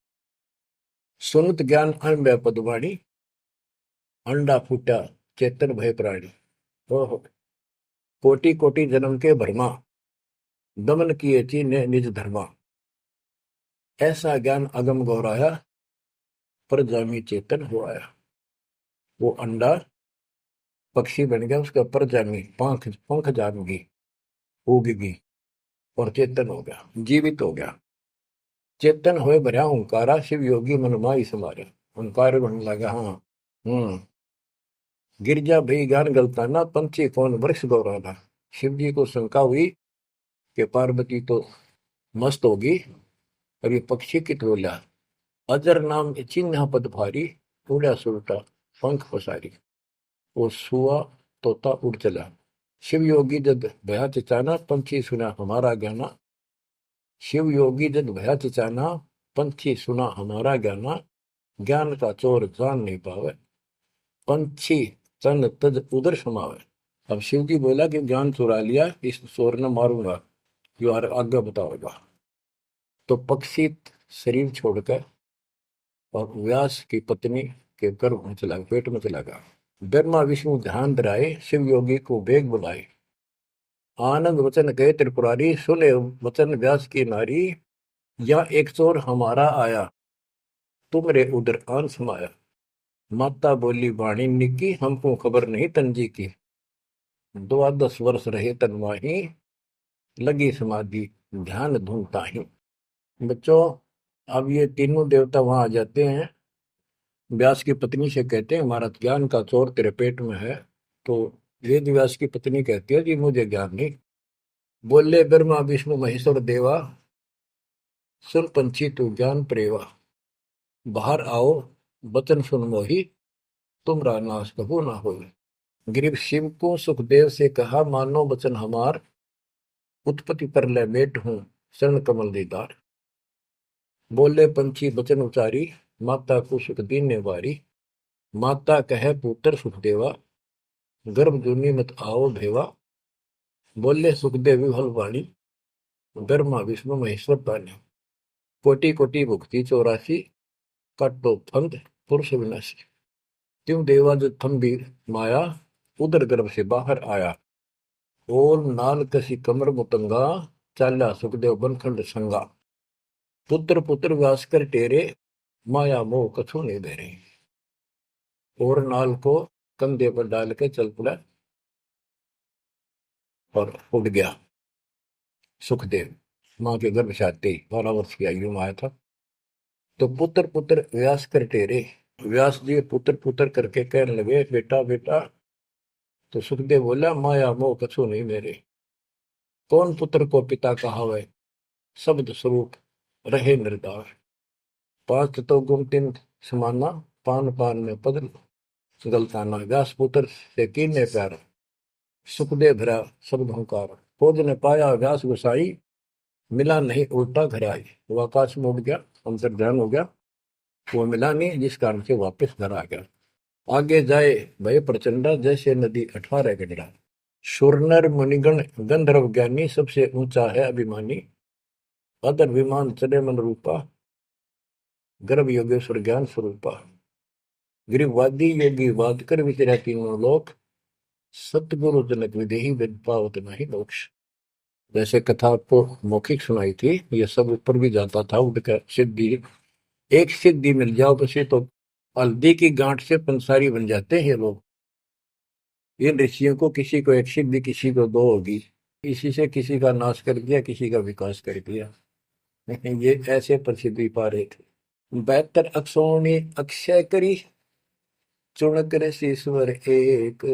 सुनत ज्ञान अन पदवाणी, अंडा फूटा चेतन भय प्राणी, ओहो कोटि कोटि जन्म के भरमा, दमन किए चीने निज धर्मा, ऐसा ज्ञान अगम गौराया, पर जामी चेतन हो आया। वो अंडा पक्षी बन गया, उसका पर जामी पंख पंख जामगी, उगगी, और चेतन हो गया, जीवित हो गया। चेतन होए भरा ओंकारा, शिव योगी मन माई समारे, ओंकार बनने लगा। हाँ गिरजा भई ज्ञान गलताना, पंछी कौन वृक्ष गौराना। शिव जी को शंका हुई कि पार्वती तो मस्त होगी, और ये पक्षी कित बोला, अजर नाम चिन्ह पद भारी, उड़ा सुलटा पंख पसारी। वो सुआ तोता उड़ चला, शिव योगी जद भया चिचाना, पंछी सुना हमारा गाना। शिव योगी जद भया चिचाना, पंछी सुना हमारा गाना, ज्ञान का चोर जान नहीं पावे, पंछी तन तज उधर समावे। अब शिव जी बोला कि ज्ञान चुरा लिया, इस चोर ने मारूंगा, जो आगे बताओगा। तो पक्षी शरीर छोड़कर और व्यास की पत्नी के गर्भ में चला, पेट में चला गया। ब्रह्मा विष्णु ध्यान धराए, शिव योगी को बेग बुलाए, आनंद वचन गए त्रिपुरारी, सुने वचन व्यास की नारी, या एक चोर हमारा आया, तुमरे उधर आन समाया। माता बोली वाणी निकी, हमको खबर नहीं तंजी की, 12 वर्ष रहे तनवाही, लगी समाधि ध्यान धूमता ही। बच्चों, अब ये तीनों देवता वहां आ जाते हैं, व्यास की पत्नी से कहते हैं हमारा ज्ञान का चोर तेरे पेट में है। तो वेद व्यास की पत्नी कहती है जी मुझे ज्ञान नहीं। बोले ब्रह्मा विष्णु महेश्वर देवा, सुन पंछी तू ज्ञान प्रेवा, बाहर आओ वचन सुन मोही, तुमरा नाश कबू ना हो। गिरीव शिव को सुखदेव से कहा, मानो वचन हमार, उत्पत्ति पर ले बेट हूं शरण कमल दीदार। बोले पंछी वचन उचारी, माता को सुख दीने वारी, माता कहे पुत्र सुखदेवा, गर्भ जूनी मत आओ भेवा। बोले सुखदेव विफल वाणी, ब्रह्मा विष्णु महेश्वर पानी, कोटि कोटि भुक्ति 84, काटो फंद पुरुष विनाशी। त्यों देवा जो थम भी माया, उदर गर्भ से बाहर आया, और नाल कसी कमर मुतंगा, चाल्या सुखदेव बनखंड संगा। पुत्र पुत्र व्यास कर टेरे, माया मोह कछु नहीं दे रही। और नाल को कंधे पर डाल के चल पड़ा और उड़ गया। सुखदेव मां के गर्भ से आते ही 12 वर्ष की आयु में आया था। तो पुत्र पुत्र व्यास कर टेरे, व्यास जी पुत्र पुत्र करके कहने लगे बेटा बेटा। तो सुखदेव बोला माया मोह कछु नहीं मेरे, कौन पुत्र को पिता कहावे, शब्द स्वरूप रहे निर्दार। 5 तो गुम 3 समाना, पान पान में पद गलताना। व्यास पुत्र से कीने प्यार, सुखदेव भरा शब्द हंकार। खोज ने पाया व्यास गोसाई, मिला नहीं उल्टा घर आई। वो आकाश में उड़ गया, अंतर ध्यान हो गया, वो मिला नहीं, जिस कारण से वापस घर आ गया। आगे जाए भय प्रचंडा, जैसे नदी 18 गंडा। सुरनर मुनिगण गंधर्व ज्ञानी, सबसे ऊंचा है अभिमानी। अदर विमान चले मन रूपा, गर्भ योगेश्वर ज्ञान स्वरूपा। गिरिवादी योगी वाद कर विचरा तीनों लोक, सतगुरु जनक विदेही विद पावत नहीं मोक्ष। जैसे कथा आपको मौखिक सुनाई थी, ये सब ऊपर भी जाता था उठकर सिद्धि। एक सिद्धि मिल जाओ बसे तो हल्दी की गांठ से पंसारी बन जाते हैं ये लोग। इन ऋषियों को किसी को एक सिद्धि किसी को 2 होगी। इसी से किसी का नाश कर दिया, किसी का विकास कर दिया। ये ऐसे प्रसिद्धि पा रहे थे। 72 अक्षरों ने अक्षय करी, चुन कर ईश्वर एक,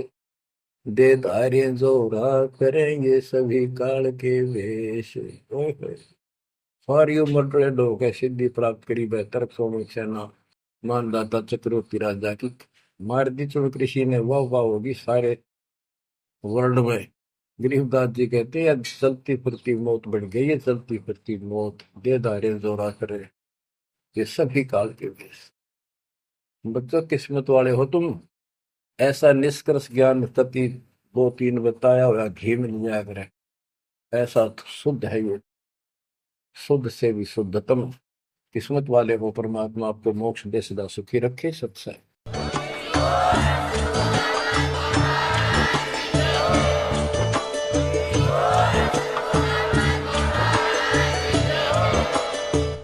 दे धार्य जोरा करेंगे सभी काल के वेश। ओए होए। सारी उम्र रे लोग है सिद्धि प्राप्त करी, 72 अक्षरों में सेना मानदाता चक्रवर्ती राजा की मार दी चुन कृषि ने, वाह वाह होगी सारे वर्ल्ड में। गरीबदास जी कहते हैं चलती फिरती मौत बन गई है, चलती फिरती मौत, दे धारे जोरा करे ये सभी काल के वेश। बच्चों किस्मत वाले हो तुम, ऐसा निष्कर्ष ज्ञान तति 2-3 बताया हुआ घी मिल जाया करे, ऐसा तो शुद्ध है ये, शुद्ध से भी शुद्धतम। किस्मत वाले हो, परमात्मा आपको मोक्ष दे, सदा सुखी रखे। सत्संग।